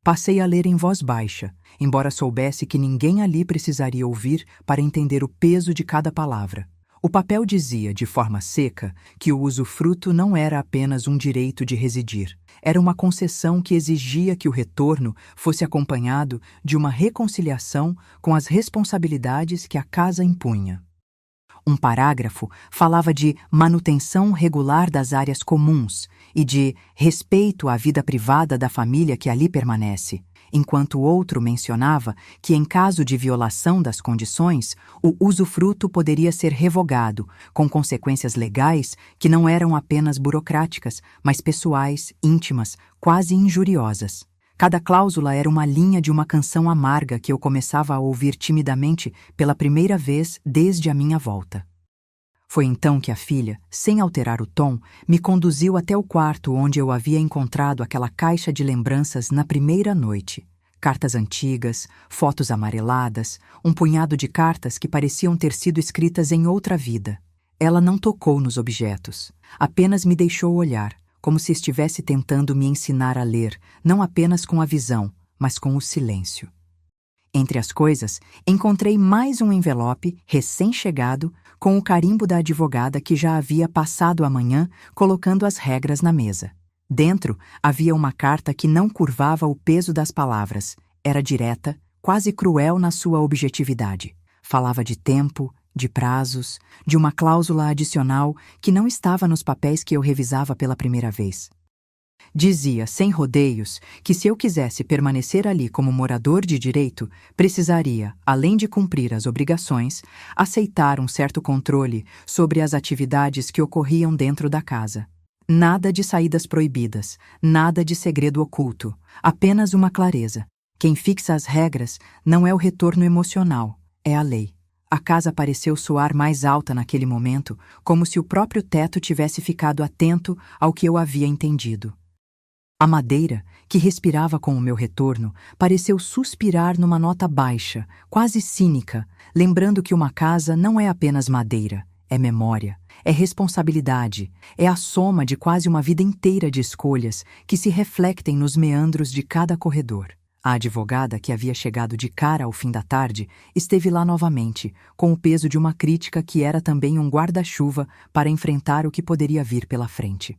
Passei a ler em voz baixa, embora soubesse que ninguém ali precisaria ouvir para entender o peso de cada palavra. O papel dizia, de forma seca, que o usufruto não era apenas um direito de residir. Era uma concessão que exigia que o retorno fosse acompanhado de uma reconciliação com as responsabilidades que a casa impunha. Um parágrafo falava de manutenção regular das áreas comuns e de respeito à vida privada da família que ali permanece, enquanto o outro mencionava que, em caso de violação das condições, o usufruto poderia ser revogado, com consequências legais que não eram apenas burocráticas, mas pessoais, íntimas, quase injuriosas. Cada cláusula era uma linha de uma canção amarga que eu começava a ouvir timidamente pela primeira vez desde a minha volta. Foi então que a filha, sem alterar o tom, me conduziu até o quarto onde eu havia encontrado aquela caixa de lembranças na primeira noite. Cartas antigas, fotos amareladas, um punhado de cartas que pareciam ter sido escritas em outra vida. Ela não tocou nos objetos, apenas me deixou olhar, como se estivesse tentando me ensinar a ler, não apenas com a visão, mas com o silêncio. Entre as coisas, encontrei mais um envelope, recém-chegado, com o carimbo da advogada que já havia passado a manhã colocando as regras na mesa. Dentro, havia uma carta que não curvava o peso das palavras. Era direta, quase cruel na sua objetividade. Falava de tempo, de prazos, de uma cláusula adicional que não estava nos papéis que eu revisava pela primeira vez. Dizia, sem rodeios, que se eu quisesse permanecer ali como morador de direito, precisaria, além de cumprir as obrigações, aceitar um certo controle sobre as atividades que ocorriam dentro da casa. Nada de saídas proibidas, nada de segredo oculto, apenas uma clareza. Quem fixa as regras não é o retorno emocional, é a lei. A casa pareceu soar mais alta naquele momento, como se o próprio teto tivesse ficado atento ao que eu havia entendido. A madeira, que respirava com o meu retorno, pareceu suspirar numa nota baixa, quase cínica, lembrando que uma casa não é apenas madeira, é memória, é responsabilidade, é a soma de quase uma vida inteira de escolhas que se reflectem nos meandros de cada corredor. A advogada, que havia chegado de cara ao fim da tarde, esteve lá novamente, com o peso de uma crítica que era também um guarda-chuva para enfrentar o que poderia vir pela frente.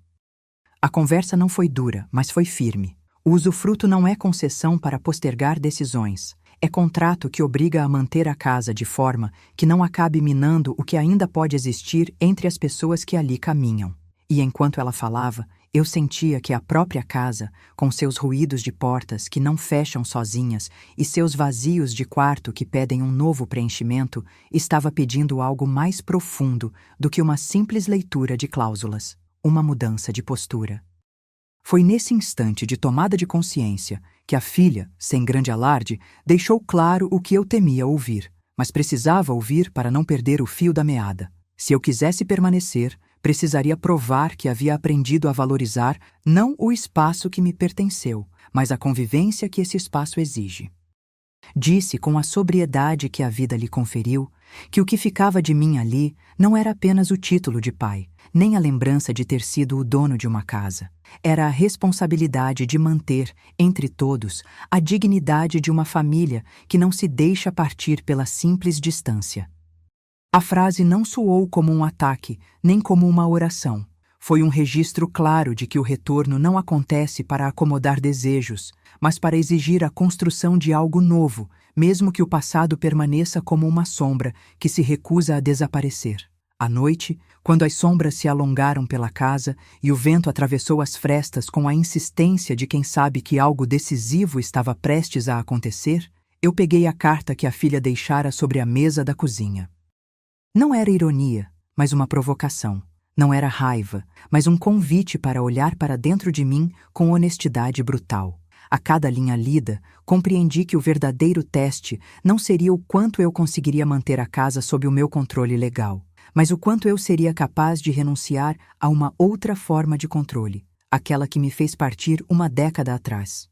A conversa não foi dura, mas foi firme. O usufruto não é concessão para postergar decisões. É contrato que obriga a manter a casa de forma que não acabe minando o que ainda pode existir entre as pessoas que ali caminham. E enquanto ela falava, eu sentia que a própria casa, com seus ruídos de portas que não fecham sozinhas e seus vazios de quarto que pedem um novo preenchimento, estava pedindo algo mais profundo do que uma simples leitura de cláusulas, uma mudança de postura. Foi nesse instante de tomada de consciência que a filha, sem grande alarde, deixou claro o que eu temia ouvir, mas precisava ouvir para não perder o fio da meada. Se eu quisesse permanecer, precisaria provar que havia aprendido a valorizar não o espaço que me pertenceu, mas a convivência que esse espaço exige. Disse com a sobriedade que a vida lhe conferiu que o que ficava de mim ali não era apenas o título de pai, nem a lembrança de ter sido o dono de uma casa. Era a responsabilidade de manter, entre todos, a dignidade de uma família que não se deixa partir pela simples distância. A frase não soou como um ataque, nem como uma oração. Foi um registro claro de que o retorno não acontece para acomodar desejos, mas para exigir a construção de algo novo, mesmo que o passado permaneça como uma sombra que se recusa a desaparecer. À noite, quando as sombras se alongaram pela casa e o vento atravessou as frestas com a insistência de quem sabe que algo decisivo estava prestes a acontecer, eu peguei a carta que a filha deixara sobre a mesa da cozinha. Não era ironia, mas uma provocação. Não era raiva, mas um convite para olhar para dentro de mim com honestidade brutal. A cada linha lida, compreendi que o verdadeiro teste não seria o quanto eu conseguiria manter a casa sob o meu controle legal, mas o quanto eu seria capaz de renunciar a uma outra forma de controle, aquela que me fez partir uma década atrás.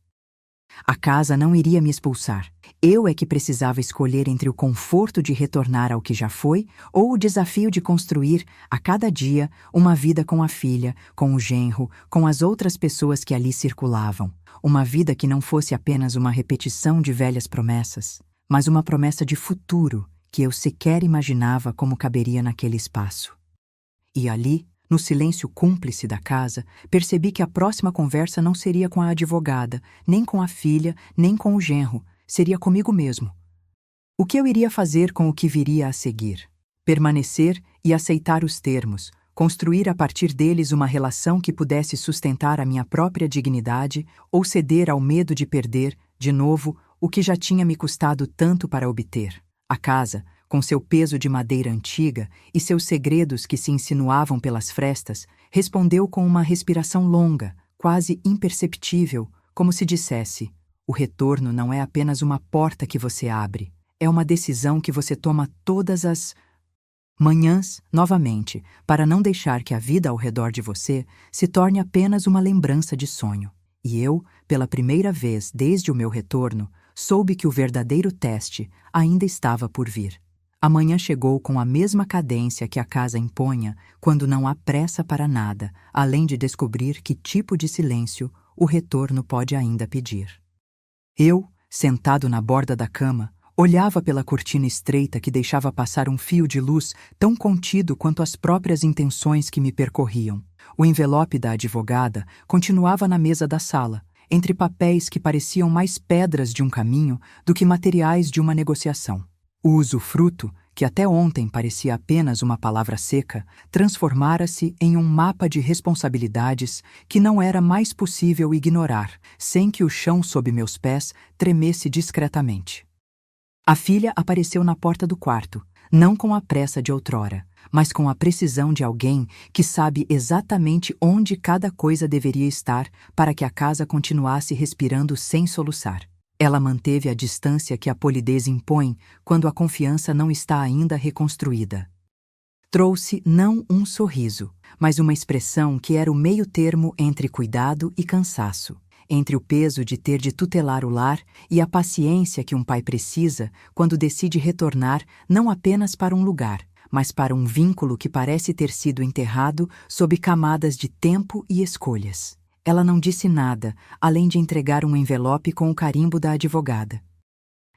A casa não iria me expulsar. Eu é que precisava escolher entre o conforto de retornar ao que já foi ou o desafio de construir, a cada dia, uma vida com a filha, com o genro, com as outras pessoas que ali circulavam. Uma vida que não fosse apenas uma repetição de velhas promessas, mas uma promessa de futuro que eu sequer imaginava como caberia naquele espaço. E ali, no silêncio cúmplice da casa, percebi que a próxima conversa não seria com a advogada, nem com a filha, nem com o genro, seria comigo mesmo. O que eu iria fazer com o que viria a seguir? Permanecer e aceitar os termos, construir a partir deles uma relação que pudesse sustentar a minha própria dignidade ou ceder ao medo de perder, de novo, o que já tinha me custado tanto para obter. A casa, com seu peso de madeira antiga e seus segredos que se insinuavam pelas frestas, respondeu com uma respiração longa, quase imperceptível, como se dissesse: o retorno não é apenas uma porta que você abre, é uma decisão que você toma todas as manhãs, novamente, para não deixar que a vida ao redor de você se torne apenas uma lembrança de sonho. E eu, pela primeira vez desde o meu retorno, soube que o verdadeiro teste ainda estava por vir. A manhã chegou com a mesma cadência que a casa imponha quando não há pressa para nada, além de descobrir que tipo de silêncio o retorno pode ainda pedir. Eu, sentado na borda da cama, olhava pela cortina estreita que deixava passar um fio de luz tão contido quanto as próprias intenções que me percorriam. O envelope da advogada continuava na mesa da sala, entre papéis que pareciam mais pedras de um caminho do que materiais de uma negociação. O usufruto, que até ontem parecia apenas uma palavra seca, transformara-se em um mapa de responsabilidades que não era mais possível ignorar, sem que o chão sob meus pés tremesse discretamente. A filha apareceu na porta do quarto, não com a pressa de outrora, mas com a precisão de alguém que sabe exatamente onde cada coisa deveria estar para que a casa continuasse respirando sem soluçar. Ela manteve a distância que a polidez impõe quando a confiança não está ainda reconstruída. Trouxe não um sorriso, mas uma expressão que era o meio-termo entre cuidado e cansaço, entre o peso de ter de tutelar o lar e a paciência que um pai precisa quando decide retornar não apenas para um lugar, mas para um vínculo que parece ter sido enterrado sob camadas de tempo e escolhas. Ela não disse nada, além de entregar um envelope com o carimbo da advogada.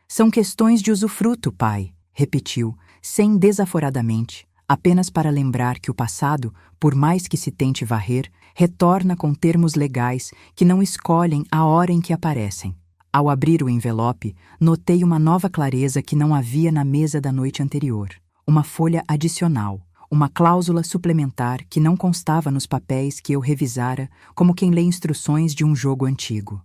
São questões de usufruto, pai, repetiu, sem desaforadamente, apenas para lembrar que o passado, por mais que se tente varrer, retorna com termos legais que não escolhem a hora em que aparecem. Ao abrir o envelope, notei uma nova clareza que não havia na mesa da noite anterior. Uma folha adicional. Uma cláusula suplementar que não constava nos papéis que eu revisara como quem lê instruções de um jogo antigo.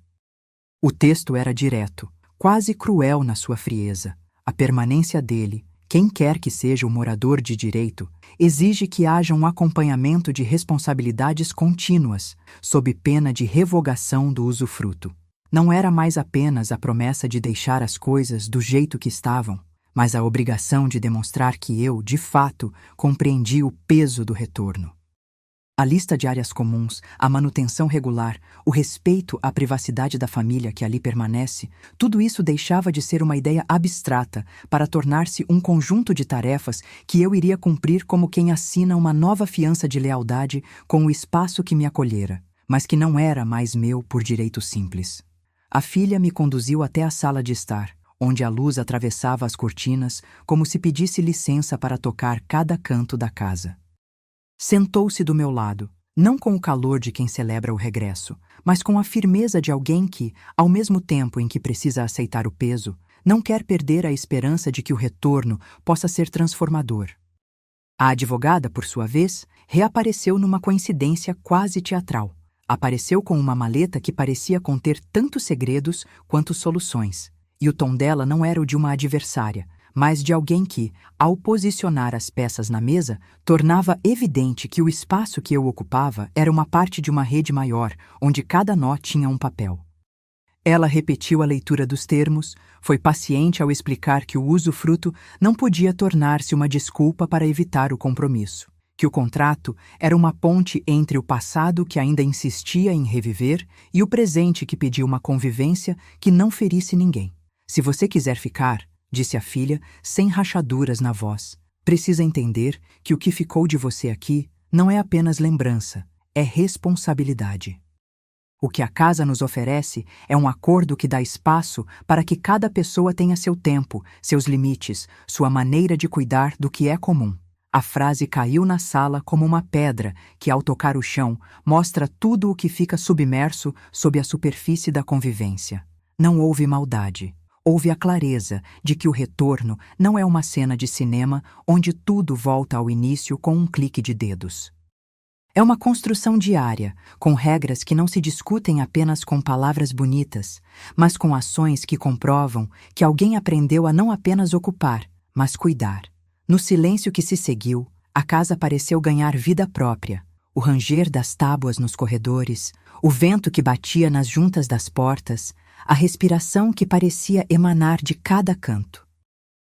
O texto era direto, quase cruel na sua frieza. A permanência dele, quem quer que seja o morador de direito, exige que haja um acompanhamento de responsabilidades contínuas, sob pena de revogação do usufruto. Não era mais apenas a promessa de deixar as coisas do jeito que estavam, mas a obrigação de demonstrar que eu, de fato, compreendi o peso do retorno. A lista de áreas comuns, a manutenção regular, o respeito à privacidade da família que ali permanece, tudo isso deixava de ser uma ideia abstrata para tornar-se um conjunto de tarefas que eu iria cumprir como quem assina uma nova fiança de lealdade com o espaço que me acolhera, mas que não era mais meu por direito simples. A filha me conduziu até a sala de estar, onde a luz atravessava as cortinas como se pedisse licença para tocar cada canto da casa. Sentou-se do meu lado, não com o calor de quem celebra o regresso, mas com a firmeza de alguém que, ao mesmo tempo em que precisa aceitar o peso, não quer perder a esperança de que o retorno possa ser transformador. A advogada, por sua vez, reapareceu numa coincidência quase teatral. Apareceu com uma maleta que parecia conter tantos segredos quanto soluções. E o tom dela não era o de uma adversária, mas de alguém que, ao posicionar as peças na mesa, tornava evidente que o espaço que eu ocupava era uma parte de uma rede maior, onde cada nó tinha um papel. Ela repetiu a leitura dos termos, foi paciente ao explicar que o usufruto não podia tornar-se uma desculpa para evitar o compromisso, que o contrato era uma ponte entre o passado que ainda insistia em reviver e o presente que pedia uma convivência que não ferisse ninguém. Se você quiser ficar, disse a filha, sem rachaduras na voz, precisa entender que o que ficou de você aqui não é apenas lembrança, é responsabilidade. O que a casa nos oferece é um acordo que dá espaço para que cada pessoa tenha seu tempo, seus limites, sua maneira de cuidar do que é comum. A frase caiu na sala como uma pedra que, ao tocar o chão, mostra tudo o que fica submerso sob a superfície da convivência. Não houve maldade. Houve a clareza de que o retorno não é uma cena de cinema onde tudo volta ao início com um clique de dedos. É uma construção diária, com regras que não se discutem apenas com palavras bonitas, mas com ações que comprovam que alguém aprendeu a não apenas ocupar, mas cuidar. No silêncio que se seguiu, a casa pareceu ganhar vida própria. O ranger das tábuas nos corredores, o vento que batia nas juntas das portas, a respiração que parecia emanar de cada canto.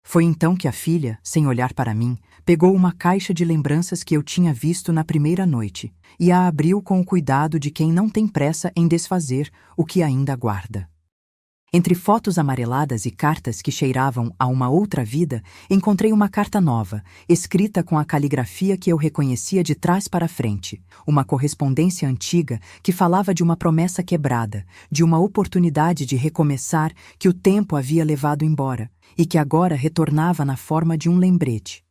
Foi então que a filha, sem olhar para mim, pegou uma caixa de lembranças que eu tinha visto na primeira noite e a abriu com o cuidado de quem não tem pressa em desfazer o que ainda guarda. Entre fotos amareladas e cartas que cheiravam a uma outra vida, encontrei uma carta nova, escrita com a caligrafia que eu reconhecia de trás para frente, uma correspondência antiga que falava de uma promessa quebrada, de uma oportunidade de recomeçar que o tempo havia levado embora e que agora retornava na forma de um lembrete.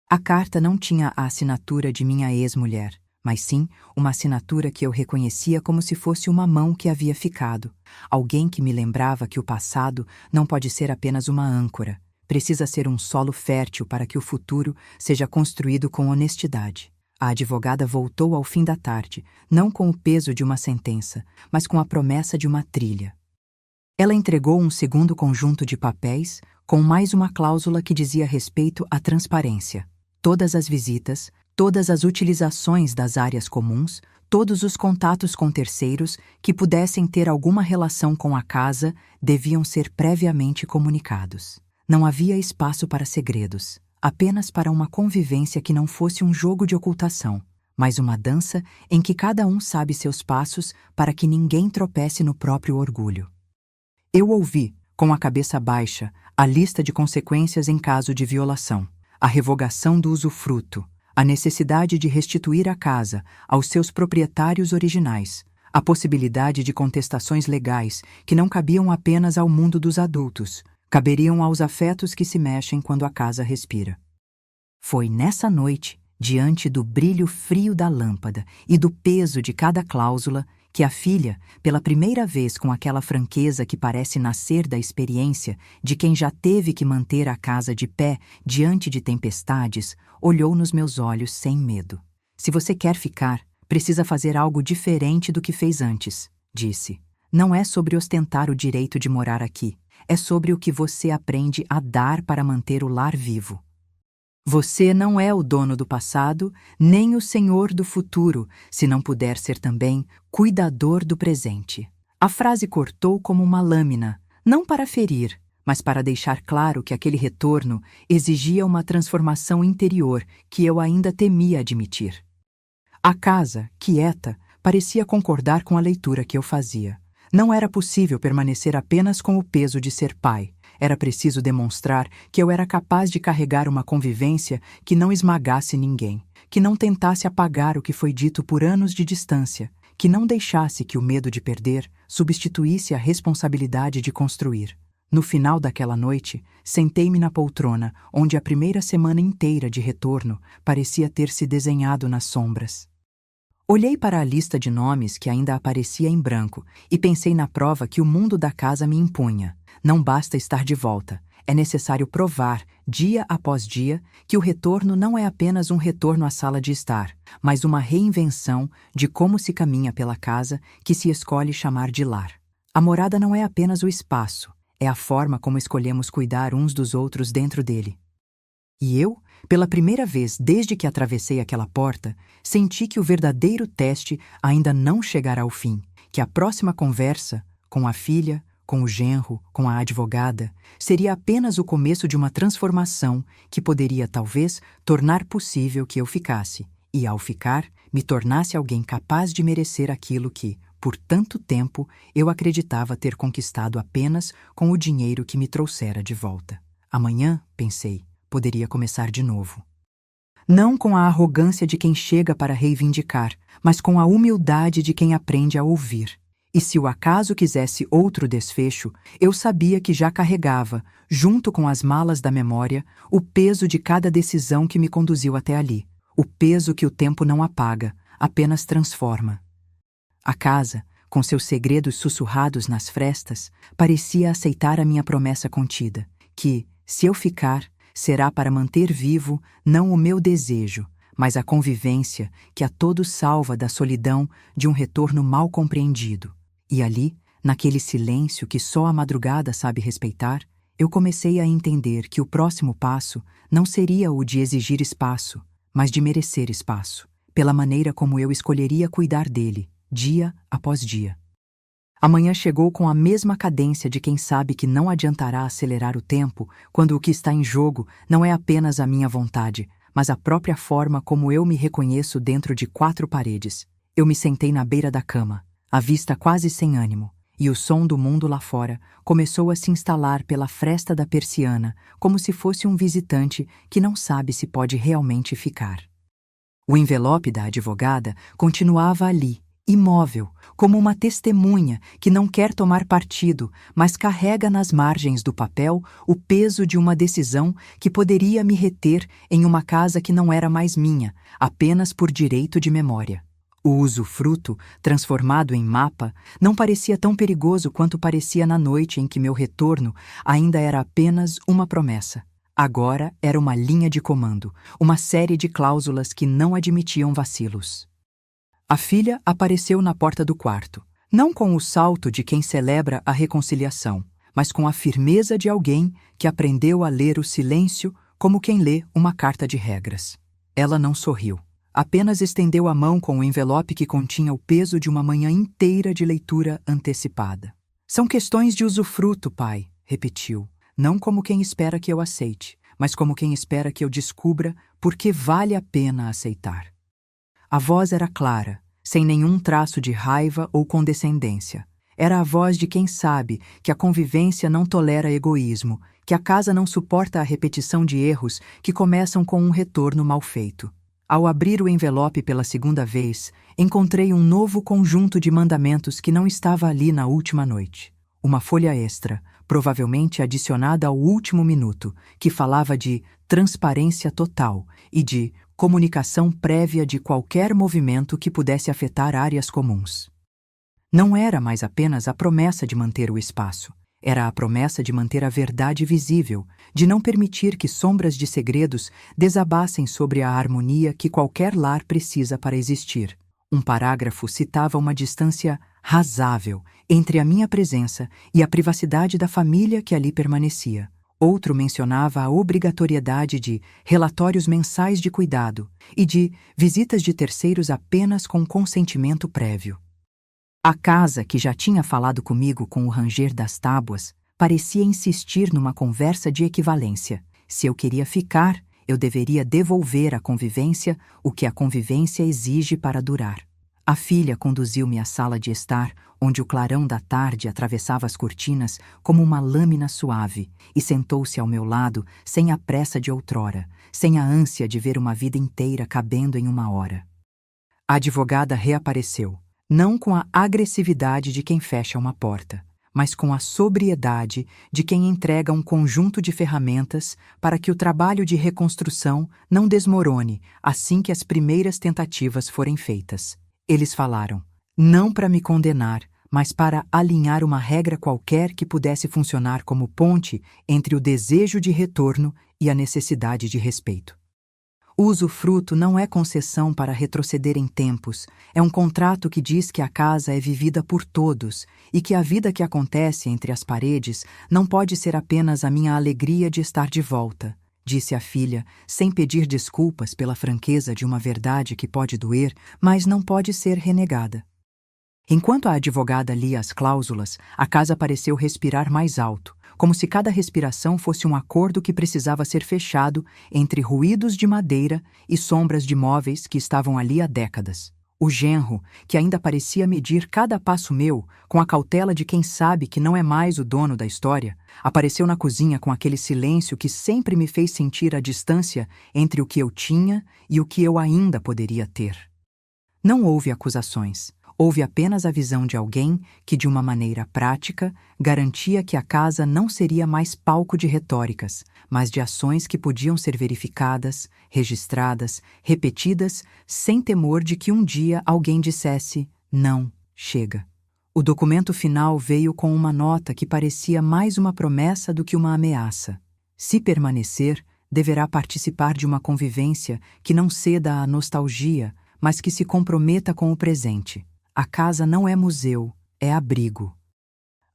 A carta não tinha a assinatura de minha ex-mulher, mas sim uma assinatura que eu reconhecia como se fosse uma mão que havia ficado. Alguém que me lembrava que o passado não pode ser apenas uma âncora, precisa ser um solo fértil para que o futuro seja construído com honestidade. A advogada voltou ao fim da tarde, não com o peso de uma sentença, mas com a promessa de uma trilha. Ela entregou um segundo conjunto de papéis, com mais uma cláusula que dizia respeito à transparência. Todas as visitas, todas as utilizações das áreas comuns, todos os contatos com terceiros que pudessem ter alguma relação com a casa deviam ser previamente comunicados. Não havia espaço para segredos, apenas para uma convivência que não fosse um jogo de ocultação, mas uma dança em que cada um sabe seus passos para que ninguém tropece no próprio orgulho. Eu ouvi, com a cabeça baixa, a lista de consequências em caso de violação, a revogação do usufruto, a necessidade de restituir a casa aos seus proprietários originais, a possibilidade de contestações legais que não cabiam apenas ao mundo dos adultos, caberiam aos afetos que se mexem quando a casa respira. Foi nessa noite, diante do brilho frio da lâmpada e do peso de cada cláusula, que a filha, pela primeira vez com aquela franqueza que parece nascer da experiência de quem já teve que manter a casa de pé diante de tempestades, olhou nos meus olhos sem medo. Se você quer ficar, precisa fazer algo diferente do que fez antes, disse. Não é sobre ostentar o direito de morar aqui, é sobre o que você aprende a dar para manter o lar vivo. Você não é o dono do passado, nem o senhor do futuro, se não puder ser também cuidador do presente. A frase cortou como uma lâmina, não para ferir, mas para deixar claro que aquele retorno exigia uma transformação interior que eu ainda temia admitir. A casa, quieta, parecia concordar com a leitura que eu fazia. Não era possível permanecer apenas com o peso de ser pai. Era preciso demonstrar que eu era capaz de carregar uma convivência que não esmagasse ninguém, que não tentasse apagar o que foi dito por anos de distância, que não deixasse que o medo de perder substituísse a responsabilidade de construir. No final daquela noite, sentei-me na poltrona, onde a primeira semana inteira de retorno parecia ter se desenhado nas sombras. Olhei para a lista de nomes que ainda aparecia em branco e pensei na prova que o mundo da casa me impunha. Não basta estar de volta, é necessário provar, dia após dia, que o retorno não é apenas um retorno à sala de estar, mas uma reinvenção de como se caminha pela casa que se escolhe chamar de lar. A morada não é apenas o espaço, é a forma como escolhemos cuidar uns dos outros dentro dele. E eu, pela primeira vez desde que atravessei aquela porta, senti que o verdadeiro teste ainda não chegara ao fim, que a próxima conversa, com a filha, com o genro, com a advogada, seria apenas o começo de uma transformação que poderia talvez tornar possível que eu ficasse, e ao ficar, me tornasse alguém capaz de merecer aquilo que, por tanto tempo, eu acreditava ter conquistado apenas com o dinheiro que me trouxera de volta. Amanhã, pensei, poderia começar de novo. Não com a arrogância de quem chega para reivindicar, mas com a humildade de quem aprende a ouvir. E se o acaso quisesse outro desfecho, eu sabia que já carregava, junto com as malas da memória, o peso de cada decisão que me conduziu até ali. O peso que o tempo não apaga, apenas transforma. A casa, com seus segredos sussurrados nas frestas, parecia aceitar a minha promessa contida, que, se eu ficar, será para manter vivo não o meu desejo, mas a convivência que a todos salva da solidão de um retorno mal compreendido. E ali, naquele silêncio que só a madrugada sabe respeitar, eu comecei a entender que o próximo passo não seria o de exigir espaço, mas de merecer espaço, pela maneira como eu escolheria cuidar dele, dia após dia. Amanhã chegou com a mesma cadência de quem sabe que não adiantará acelerar o tempo quando o que está em jogo não é apenas a minha vontade, mas a própria forma como eu me reconheço dentro de quatro paredes. Eu me sentei na beira da cama, a vista quase sem ânimo, e o som do mundo lá fora começou a se instalar pela fresta da persiana, como se fosse um visitante que não sabe se pode realmente ficar. O envelope da advogada continuava ali, imóvel, como uma testemunha que não quer tomar partido, mas carrega nas margens do papel o peso de uma decisão que poderia me reter em uma casa que não era mais minha, apenas por direito de memória. O usufruto, transformado em mapa, não parecia tão perigoso quanto parecia na noite em que meu retorno ainda era apenas uma promessa. Agora era uma linha de comando, uma série de cláusulas que não admitiam vacilos. A filha apareceu na porta do quarto, não com o salto de quem celebra a reconciliação, mas com a firmeza de alguém que aprendeu a ler o silêncio como quem lê uma carta de regras. Ela não sorriu, apenas estendeu a mão com o envelope que continha o peso de uma manhã inteira de leitura antecipada. São questões de usufruto, pai, repetiu, não como quem espera que eu aceite, mas como quem espera que eu descubra por que vale a pena aceitar. A voz era clara, sem nenhum traço de raiva ou condescendência. Era a voz de quem sabe que a convivência não tolera egoísmo, que a casa não suporta a repetição de erros que começam com um retorno mal feito. Ao abrir o envelope pela segunda vez, encontrei um novo conjunto de mandamentos que não estava ali na última noite. Uma folha extra, provavelmente adicionada ao último minuto, que falava de transparência total e de comunicação prévia de qualquer movimento que pudesse afetar áreas comuns. Não era mais apenas a promessa de manter o espaço, era a promessa de manter a verdade visível, de não permitir que sombras de segredos desabassem sobre a harmonia que qualquer lar precisa para existir. Um parágrafo citava uma distância razável entre a minha presença e a privacidade da família que ali permanecia. Outro mencionava a obrigatoriedade de relatórios mensais de cuidado e de visitas de terceiros apenas com consentimento prévio. A casa, que já tinha falado comigo com o ranger das tábuas, parecia insistir numa conversa de equivalência. Se eu queria ficar, eu deveria devolver à convivência o que a convivência exige para durar. A filha conduziu-me à sala de estar, onde o clarão da tarde atravessava as cortinas como uma lâmina suave, e sentou-se ao meu lado sem a pressa de outrora, sem a ânsia de ver uma vida inteira cabendo em uma hora. A advogada reapareceu, não com a agressividade de quem fecha uma porta, mas com a sobriedade de quem entrega um conjunto de ferramentas para que o trabalho de reconstrução não desmorone assim que as primeiras tentativas forem feitas. Eles falaram, não para me condenar, mas para alinhar uma regra qualquer que pudesse funcionar como ponte entre o desejo de retorno e a necessidade de respeito. O usufruto não é concessão para retroceder em tempos, é um contrato que diz que a casa é vivida por todos e que a vida que acontece entre as paredes não pode ser apenas a minha alegria de estar de volta, disse a filha, sem pedir desculpas pela franqueza de uma verdade que pode doer, mas não pode ser renegada. Enquanto a advogada lia as cláusulas, a casa pareceu respirar mais alto, como se cada respiração fosse um acordo que precisava ser fechado entre ruídos de madeira e sombras de móveis que estavam ali há décadas. O genro, que ainda parecia medir cada passo meu, com a cautela de quem sabe que não é mais o dono da história, apareceu na cozinha com aquele silêncio que sempre me fez sentir a distância entre o que eu tinha e o que eu ainda poderia ter. Não houve acusações. Houve apenas a visão de alguém que, de uma maneira prática, garantia que a casa não seria mais palco de retóricas, mas de ações que podiam ser verificadas, registradas, repetidas, sem temor de que um dia alguém dissesse: não, chega. O documento final veio com uma nota que parecia mais uma promessa do que uma ameaça. Se permanecer, deverá participar de uma convivência que não ceda à nostalgia, mas que se comprometa com o presente. A casa não é museu, é abrigo.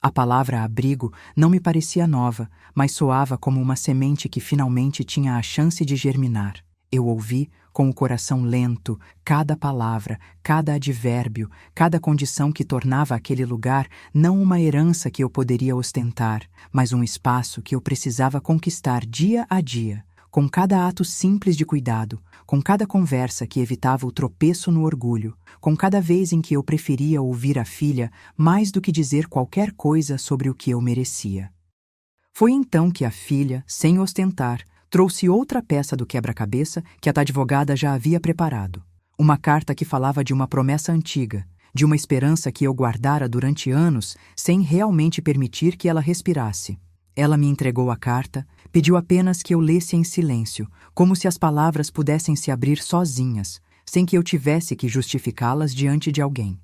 A palavra abrigo não me parecia nova, mas soava como uma semente que finalmente tinha a chance de germinar. Eu ouvi, com o coração lento, cada palavra, cada advérbio, cada condição que tornava aquele lugar não uma herança que eu poderia ostentar, mas um espaço que eu precisava conquistar dia a dia, com cada ato simples de cuidado, com cada conversa que evitava o tropeço no orgulho, com cada vez em que eu preferia ouvir a filha mais do que dizer qualquer coisa sobre o que eu merecia. Foi então que a filha, sem ostentar, trouxe outra peça do quebra-cabeça que a advogada já havia preparado. Uma carta que falava de uma promessa antiga, de uma esperança que eu guardara durante anos sem realmente permitir que ela respirasse. Ela me entregou a carta, pediu apenas que eu lesse em silêncio, como se as palavras pudessem se abrir sozinhas, sem que eu tivesse que justificá-las diante de alguém.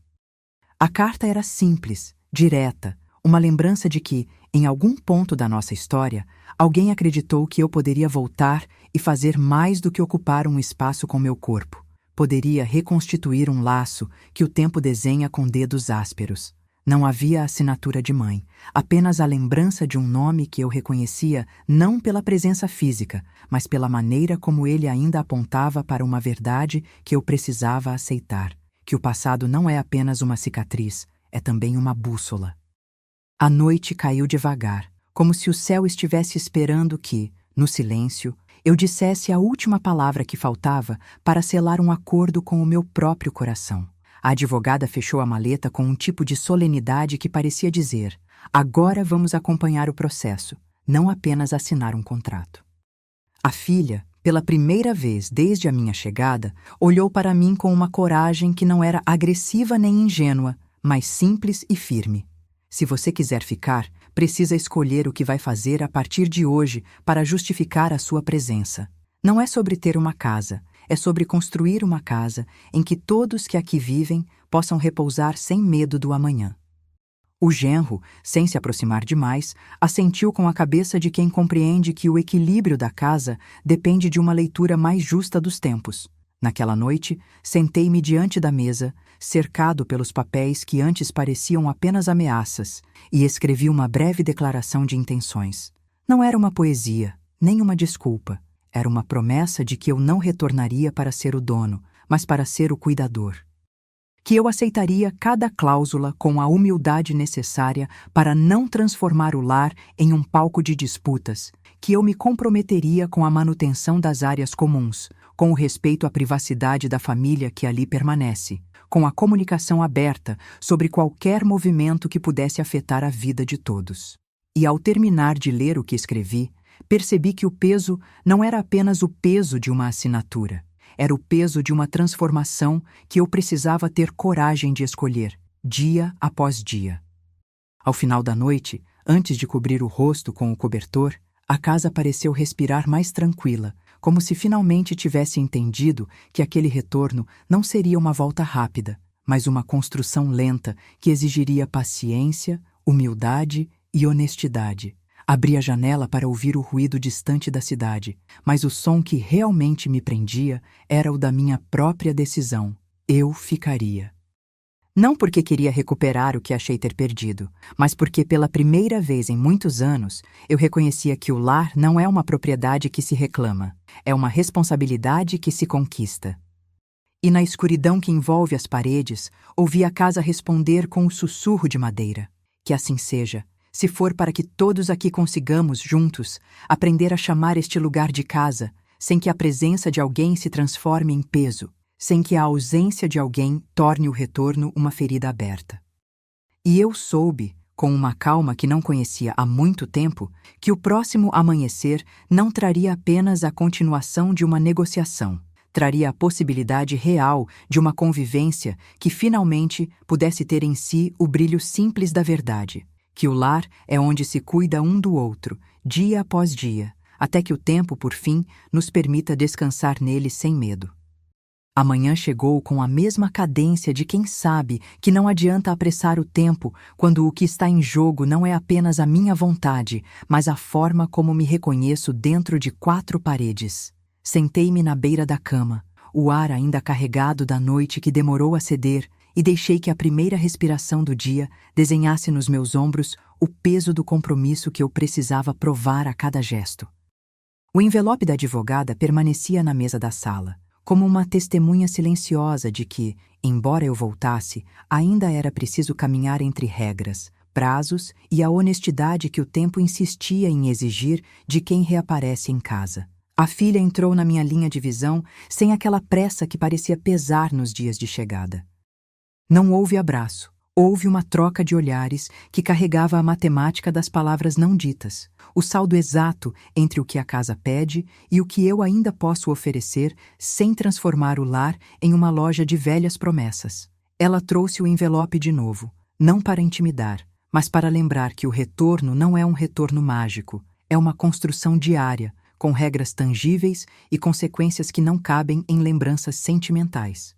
A carta era simples, direta, uma lembrança de que, em algum ponto da nossa história, alguém acreditou que eu poderia voltar e fazer mais do que ocupar um espaço com meu corpo. Poderia reconstituir um laço que o tempo desenha com dedos ásperos. Não havia assinatura de mãe, apenas a lembrança de um nome que eu reconhecia não pela presença física, mas pela maneira como ele ainda apontava para uma verdade que eu precisava aceitar, que o passado não é apenas uma cicatriz, é também uma bússola. A noite caiu devagar, como se o céu estivesse esperando que, no silêncio, eu dissesse a última palavra que faltava para selar um acordo com o meu próprio coração. A advogada fechou a maleta com um tipo de solenidade que parecia dizer: agora vamos acompanhar o processo, não apenas assinar um contrato. A filha, pela primeira vez desde a minha chegada, olhou para mim com uma coragem que não era agressiva nem ingênua, mas simples e firme. Se você quiser ficar, precisa escolher o que vai fazer a partir de hoje para justificar a sua presença. Não é sobre ter uma casa, é sobre construir uma casa em que todos que aqui vivem possam repousar sem medo do amanhã. O genro, sem se aproximar demais, assentiu com a cabeça de quem compreende que o equilíbrio da casa depende de uma leitura mais justa dos tempos. Naquela noite, sentei-me diante da mesa, cercado pelos papéis que antes pareciam apenas ameaças, e escrevi uma breve declaração de intenções. Não era uma poesia, nem uma desculpa. Era uma promessa de que eu não retornaria para ser o dono, mas para ser o cuidador. Que eu aceitaria cada cláusula com a humildade necessária para não transformar o lar em um palco de disputas, que eu me comprometeria com a manutenção das áreas comuns, com o respeito à privacidade da família que ali permanece, com a comunicação aberta sobre qualquer movimento que pudesse afetar a vida de todos. E ao terminar de ler o que escrevi, percebi que o peso não era apenas o peso de uma assinatura, era o peso de uma transformação que eu precisava ter coragem de escolher, dia após dia. Ao final da noite, antes de cobrir o rosto com o cobertor, a casa pareceu respirar mais tranquila, como se finalmente tivesse entendido que aquele retorno não seria uma volta rápida, mas uma construção lenta que exigiria paciência, humildade e honestidade. Abri a janela para ouvir o ruído distante da cidade, mas o som que realmente me prendia era o da minha própria decisão. Eu ficaria. Não porque queria recuperar o que achei ter perdido, mas porque pela primeira vez em muitos anos eu reconhecia que o lar não é uma propriedade que se reclama, é uma responsabilidade que se conquista. E na escuridão que envolve as paredes, ouvi a casa responder com um sussurro de madeira. Que assim seja, se for para que todos aqui consigamos, juntos, aprender a chamar este lugar de casa, sem que a presença de alguém se transforme em peso, sem que a ausência de alguém torne o retorno uma ferida aberta. E eu soube, com uma calma que não conhecia há muito tempo, que o próximo amanhecer não traria apenas a continuação de uma negociação, traria a possibilidade real de uma convivência que finalmente pudesse ter em si o brilho simples da verdade, que o lar é onde se cuida um do outro, dia após dia, até que o tempo, por fim, nos permita descansar nele sem medo. A manhã chegou com a mesma cadência de quem sabe que não adianta apressar o tempo quando o que está em jogo não é apenas a minha vontade, mas a forma como me reconheço dentro de 4 paredes. Sentei-me na beira da cama, o ar ainda carregado da noite que demorou a ceder, e deixei que a primeira respiração do dia desenhasse nos meus ombros o peso do compromisso que eu precisava provar a cada gesto. O envelope da advogada permanecia na mesa da sala, como uma testemunha silenciosa de que, embora eu voltasse, ainda era preciso caminhar entre regras, prazos e a honestidade que o tempo insistia em exigir de quem reaparece em casa. A filha entrou na minha linha de visão sem aquela pressa que parecia pesar nos dias de chegada. Não houve abraço, houve uma troca de olhares que carregava a matemática das palavras não ditas, o saldo exato entre o que a casa pede e o que eu ainda posso oferecer sem transformar o lar em uma loja de velhas promessas. Ela trouxe o envelope de novo, não para intimidar, mas para lembrar que o retorno não é um retorno mágico, é uma construção diária, com regras tangíveis e consequências que não cabem em lembranças sentimentais.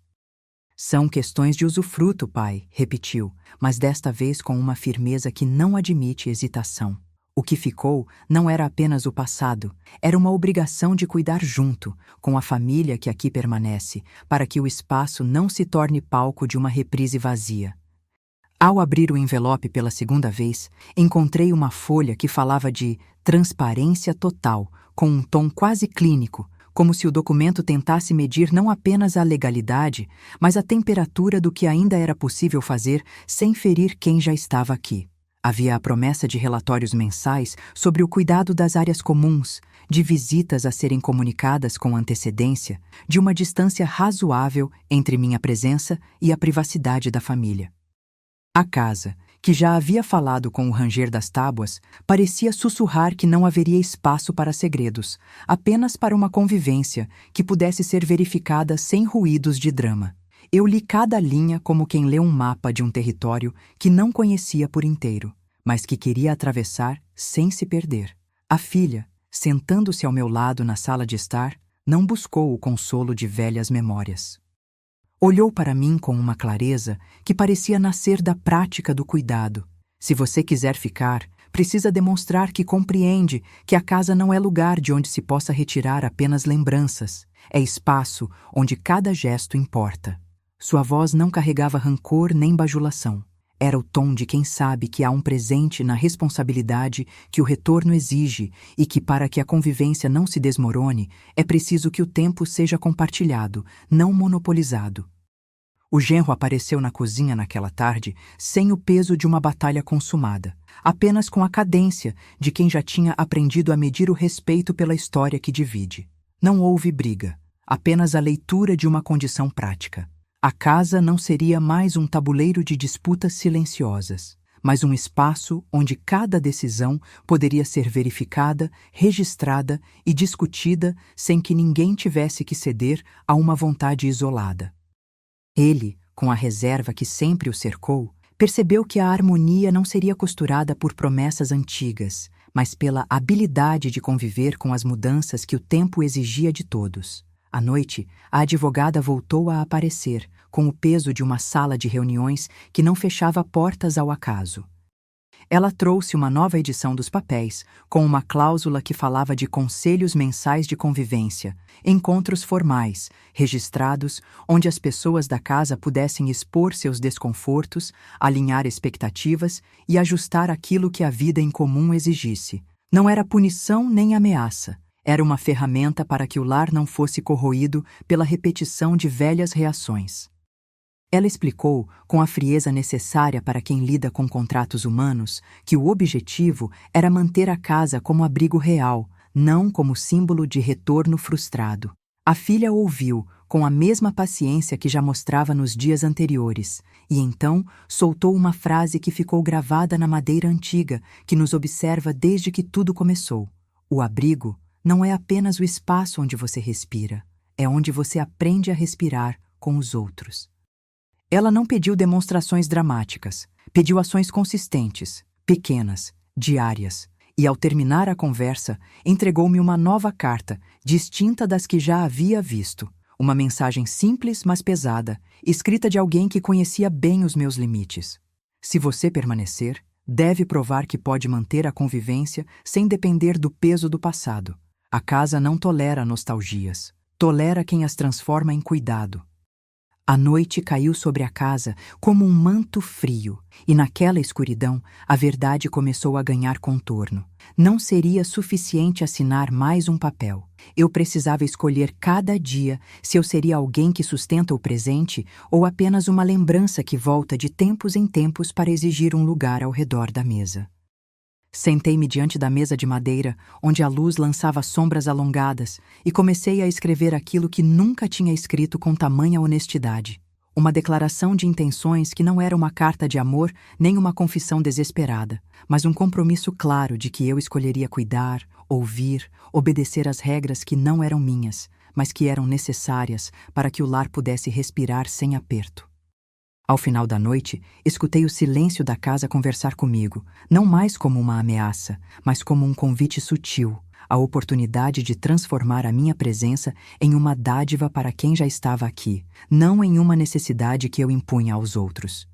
São questões de usufruto, pai, repetiu, mas desta vez com uma firmeza que não admite hesitação. O que ficou não era apenas o passado, era uma obrigação de cuidar junto, com a família que aqui permanece, para que o espaço não se torne palco de uma reprise vazia. Ao abrir o envelope pela segunda vez, encontrei uma folha que falava de transparência total, com um tom quase clínico, como se o documento tentasse medir não apenas a legalidade, mas a temperatura do que ainda era possível fazer sem ferir quem já estava aqui. Havia a promessa de relatórios mensais sobre o cuidado das áreas comuns, de visitas a serem comunicadas com antecedência, de uma distância razoável entre minha presença e a privacidade da família. A casa, que já havia falado com o ranger das tábuas, parecia sussurrar que não haveria espaço para segredos, apenas para uma convivência que pudesse ser verificada sem ruídos de drama. Eu li cada linha como quem lê um mapa de um território que não conhecia por inteiro, mas que queria atravessar sem se perder. A filha, sentando-se ao meu lado na sala de estar, não buscou o consolo de velhas memórias. Olhou para mim com uma clareza que parecia nascer da prática do cuidado. Se você quiser ficar, precisa demonstrar que compreende que a casa não é lugar de onde se possa retirar apenas lembranças. É espaço onde cada gesto importa. Sua voz não carregava rancor nem bajulação. Era o tom de quem sabe que há um presente na responsabilidade que o retorno exige e que, para que a convivência não se desmorone, é preciso que o tempo seja compartilhado, não monopolizado. O genro apareceu na cozinha naquela tarde sem o peso de uma batalha consumada, apenas com a cadência de quem já tinha aprendido a medir o respeito pela história que divide. Não houve briga, apenas a leitura de uma condição prática. A casa não seria mais um tabuleiro de disputas silenciosas, mas um espaço onde cada decisão poderia ser verificada, registrada e discutida sem que ninguém tivesse que ceder a uma vontade isolada. Ele, com a reserva que sempre o cercou, percebeu que a harmonia não seria costurada por promessas antigas, mas pela habilidade de conviver com as mudanças que o tempo exigia de todos. À noite, a advogada voltou a aparecer, com o peso de uma sala de reuniões que não fechava portas ao acaso. Ela trouxe uma nova edição dos papéis, com uma cláusula que falava de conselhos mensais de convivência, encontros formais, registrados, onde as pessoas da casa pudessem expor seus desconfortos, alinhar expectativas e ajustar aquilo que a vida em comum exigisse. Não era punição nem ameaça. Era uma ferramenta para que o lar não fosse corroído pela repetição de velhas reações. Ela explicou, com a frieza necessária para quem lida com contratos humanos, que o objetivo era manter a casa como abrigo real, não como símbolo de retorno frustrado. A filha ouviu, com a mesma paciência que já mostrava nos dias anteriores, e então soltou uma frase que ficou gravada na madeira antiga, que nos observa desde que tudo começou. O abrigo não é apenas o espaço onde você respira, é onde você aprende a respirar com os outros. Ela não pediu demonstrações dramáticas, pediu ações consistentes, pequenas, diárias, e ao terminar a conversa, entregou-me uma nova carta, distinta das que já havia visto. Uma mensagem simples, mas pesada, escrita de alguém que conhecia bem os meus limites. Se você permanecer, deve provar que pode manter a convivência sem depender do peso do passado. A casa não tolera nostalgias, tolera quem as transforma em cuidado. A noite caiu sobre a casa como um manto frio, e naquela escuridão a verdade começou a ganhar contorno. Não seria suficiente assinar mais um papel. Eu precisava escolher cada dia se eu seria alguém que sustenta o presente ou apenas uma lembrança que volta de tempos em tempos para exigir um lugar ao redor da mesa. Sentei-me diante da mesa de madeira, onde a luz lançava sombras alongadas, e comecei a escrever aquilo que nunca tinha escrito com tamanha honestidade. Uma declaração de intenções que não era uma carta de amor nem uma confissão desesperada, mas um compromisso claro de que eu escolheria cuidar, ouvir, obedecer às regras que não eram minhas, mas que eram necessárias para que o lar pudesse respirar sem aperto. Ao final da noite, escutei o silêncio da casa conversar comigo, não mais como uma ameaça, mas como um convite sutil, a oportunidade de transformar a minha presença em uma dádiva para quem já estava aqui, não em uma necessidade que eu impunha aos outros.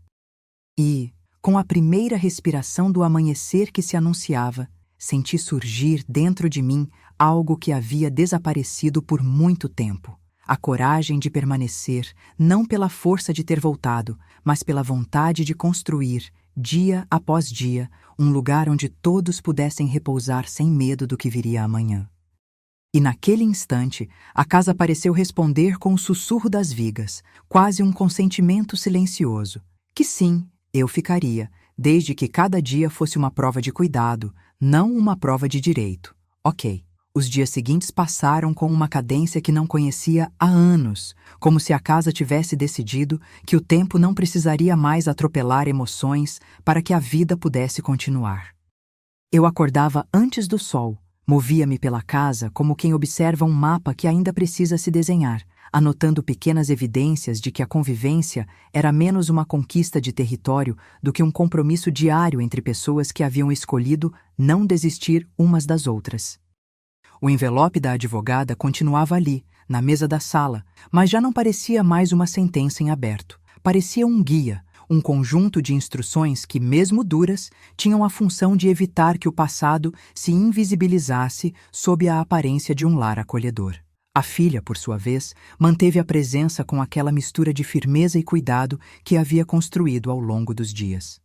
E, com a primeira respiração do amanhecer que se anunciava, senti surgir dentro de mim algo que havia desaparecido por muito tempo. A coragem de permanecer, não pela força de ter voltado, mas pela vontade de construir, dia após dia, um lugar onde todos pudessem repousar sem medo do que viria amanhã. E naquele instante, a casa pareceu responder com o sussurro das vigas, quase um consentimento silencioso, que sim, eu ficaria, desde que cada dia fosse uma prova de cuidado, não uma prova de direito. Ok. Os dias seguintes passaram com uma cadência que não conhecia há anos, como se a casa tivesse decidido que o tempo não precisaria mais atropelar emoções para que a vida pudesse continuar. Eu acordava antes do sol, movia-me pela casa como quem observa um mapa que ainda precisa se desenhar, anotando pequenas evidências de que a convivência era menos uma conquista de território do que um compromisso diário entre pessoas que haviam escolhido não desistir umas das outras. O envelope da advogada continuava ali, na mesa da sala, mas já não parecia mais uma sentença em aberto. Parecia um guia, um conjunto de instruções que, mesmo duras, tinham a função de evitar que o passado se invisibilizasse sob a aparência de um lar acolhedor. A filha, por sua vez, manteve a presença com aquela mistura de firmeza e cuidado que havia construído ao longo dos dias.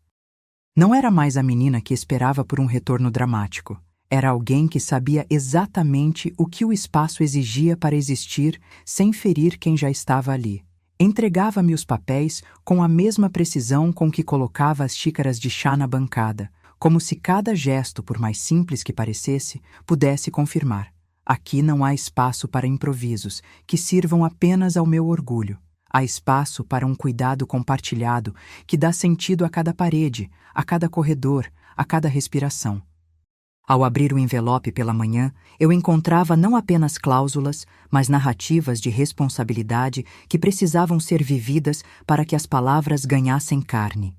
Não era mais a menina que esperava por um retorno dramático. Era alguém que sabia exatamente o que o espaço exigia para existir sem ferir quem já estava ali. Entregava-me os papéis com a mesma precisão com que colocava as xícaras de chá na bancada, como se cada gesto, por mais simples que parecesse, pudesse confirmar: aqui não há espaço para improvisos que sirvam apenas ao meu orgulho. Há espaço para um cuidado compartilhado que dá sentido a cada parede, a cada corredor, a cada respiração. Ao abrir o envelope pela manhã, eu encontrava não apenas cláusulas, mas narrativas de responsabilidade que precisavam ser vividas para que as palavras ganhassem carne.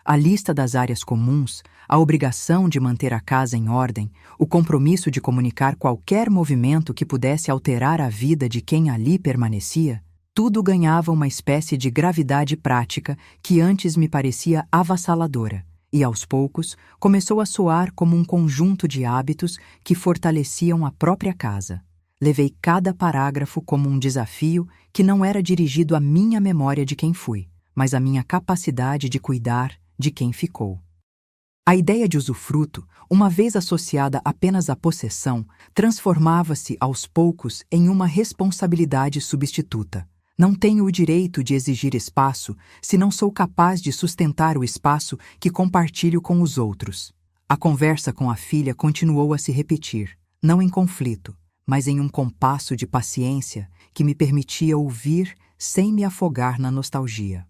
A lista das áreas comuns, a obrigação de manter a casa em ordem, o compromisso de comunicar qualquer movimento que pudesse alterar a vida de quem ali permanecia, tudo ganhava uma espécie de gravidade prática que antes me parecia avassaladora. E, aos poucos, começou a soar como um conjunto de hábitos que fortaleciam a própria casa. Levei cada parágrafo como um desafio que não era dirigido à minha memória de quem fui, mas à minha capacidade de cuidar de quem ficou. A ideia de usufruto, uma vez associada apenas à possessão, transformava-se aos poucos em uma responsabilidade substituta. Não tenho o direito de exigir espaço se não sou capaz de sustentar o espaço que compartilho com os outros. A conversa com a filha continuou a se repetir, não em conflito, mas em um compasso de paciência que me permitia ouvir sem me afogar na nostalgia.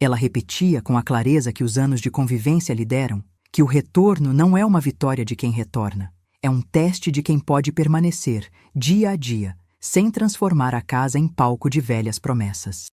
Ela repetia com a clareza que os anos de convivência lhe deram, que o retorno não é uma vitória de quem retorna, é um teste de quem pode permanecer, dia a dia, sem transformar a casa em palco de velhas promessas.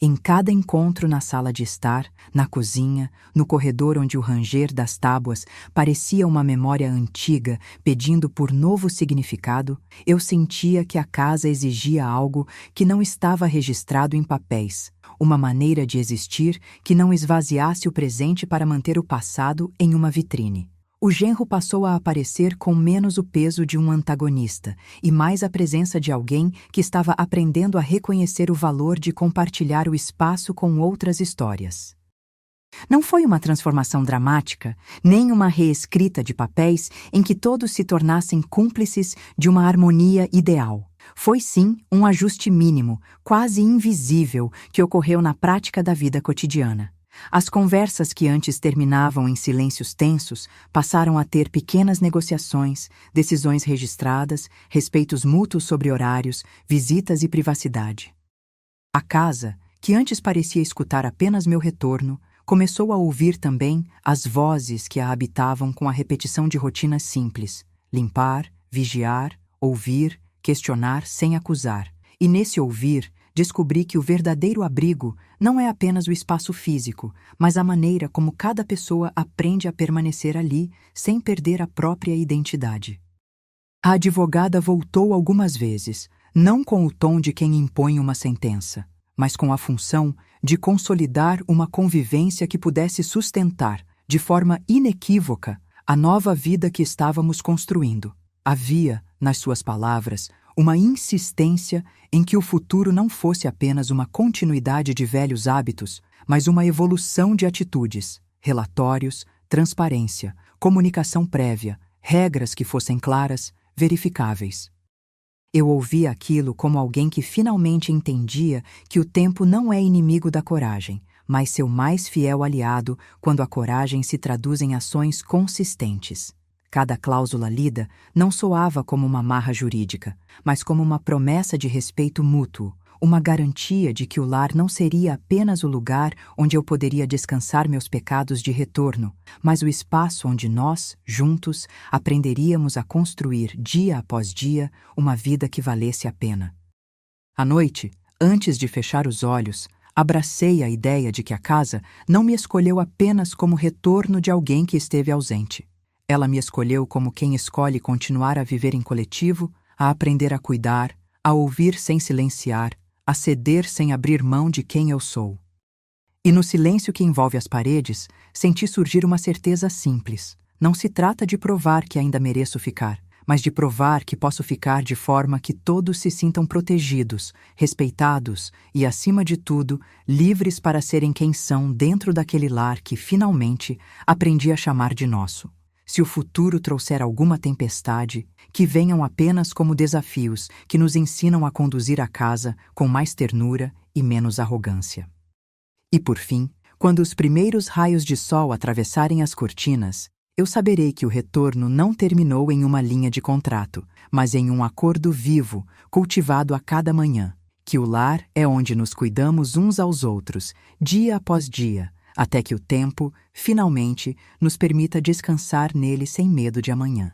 Em cada encontro na sala de estar, na cozinha, no corredor onde o ranger das tábuas parecia uma memória antiga pedindo por novo significado, eu sentia que a casa exigia algo que não estava registrado em papéis, uma maneira de existir que não esvaziasse o presente para manter o passado em uma vitrine. O genro passou a aparecer com menos o peso de um antagonista e mais a presença de alguém que estava aprendendo a reconhecer o valor de compartilhar o espaço com outras histórias. Não foi uma transformação dramática, nem uma reescrita de papéis em que todos se tornassem cúmplices de uma harmonia ideal. Foi sim um ajuste mínimo, quase invisível, que ocorreu na prática da vida cotidiana. As conversas que antes terminavam em silêncios tensos passaram a ter pequenas negociações, decisões registradas, respeitos mútuos sobre horários, visitas e privacidade. A casa, que antes parecia escutar apenas meu retorno, começou a ouvir também as vozes que a habitavam com a repetição de rotinas simples: limpar, vigiar, ouvir, questionar sem acusar. E nesse ouvir, descobri que o verdadeiro abrigo não é apenas o espaço físico, mas a maneira como cada pessoa aprende a permanecer ali sem perder a própria identidade. A advogada voltou algumas vezes, não com o tom de quem impõe uma sentença, mas com a função de consolidar uma convivência que pudesse sustentar, de forma inequívoca, a nova vida que estávamos construindo. Havia, nas suas palavras, uma insistência em que o futuro não fosse apenas uma continuidade de velhos hábitos, mas uma evolução de atitudes, relatórios, transparência, comunicação prévia, regras que fossem claras, verificáveis. Eu ouvia aquilo como alguém que finalmente entendia que o tempo não é inimigo da coragem, mas seu mais fiel aliado quando a coragem se traduz em ações consistentes. Cada cláusula lida não soava como uma marra jurídica, mas como uma promessa de respeito mútuo, uma garantia de que o lar não seria apenas o lugar onde eu poderia descansar meus pecados de retorno, mas o espaço onde nós, juntos, aprenderíamos a construir, dia após dia, uma vida que valesse a pena. À noite, antes de fechar os olhos, abracei a ideia de que a casa não me escolheu apenas como retorno de alguém que esteve ausente. Ela me escolheu como quem escolhe continuar a viver em coletivo, a aprender a cuidar, a ouvir sem silenciar, a ceder sem abrir mão de quem eu sou. E no silêncio que envolve as paredes, senti surgir uma certeza simples. Não se trata de provar que ainda mereço ficar, mas de provar que posso ficar de forma que todos se sintam protegidos, respeitados e, acima de tudo, livres para serem quem são dentro daquele lar que, finalmente, aprendi a chamar de nosso. Se o futuro trouxer alguma tempestade, que venham apenas como desafios que nos ensinam a conduzir a casa com mais ternura e menos arrogância. E por fim, quando os primeiros raios de sol atravessarem as cortinas, eu saberei que o retorno não terminou em uma linha de contrato, mas em um acordo vivo, cultivado a cada manhã, que o lar é onde nos cuidamos uns aos outros, dia após dia, até que o tempo, finalmente, nos permita descansar nele sem medo de amanhã.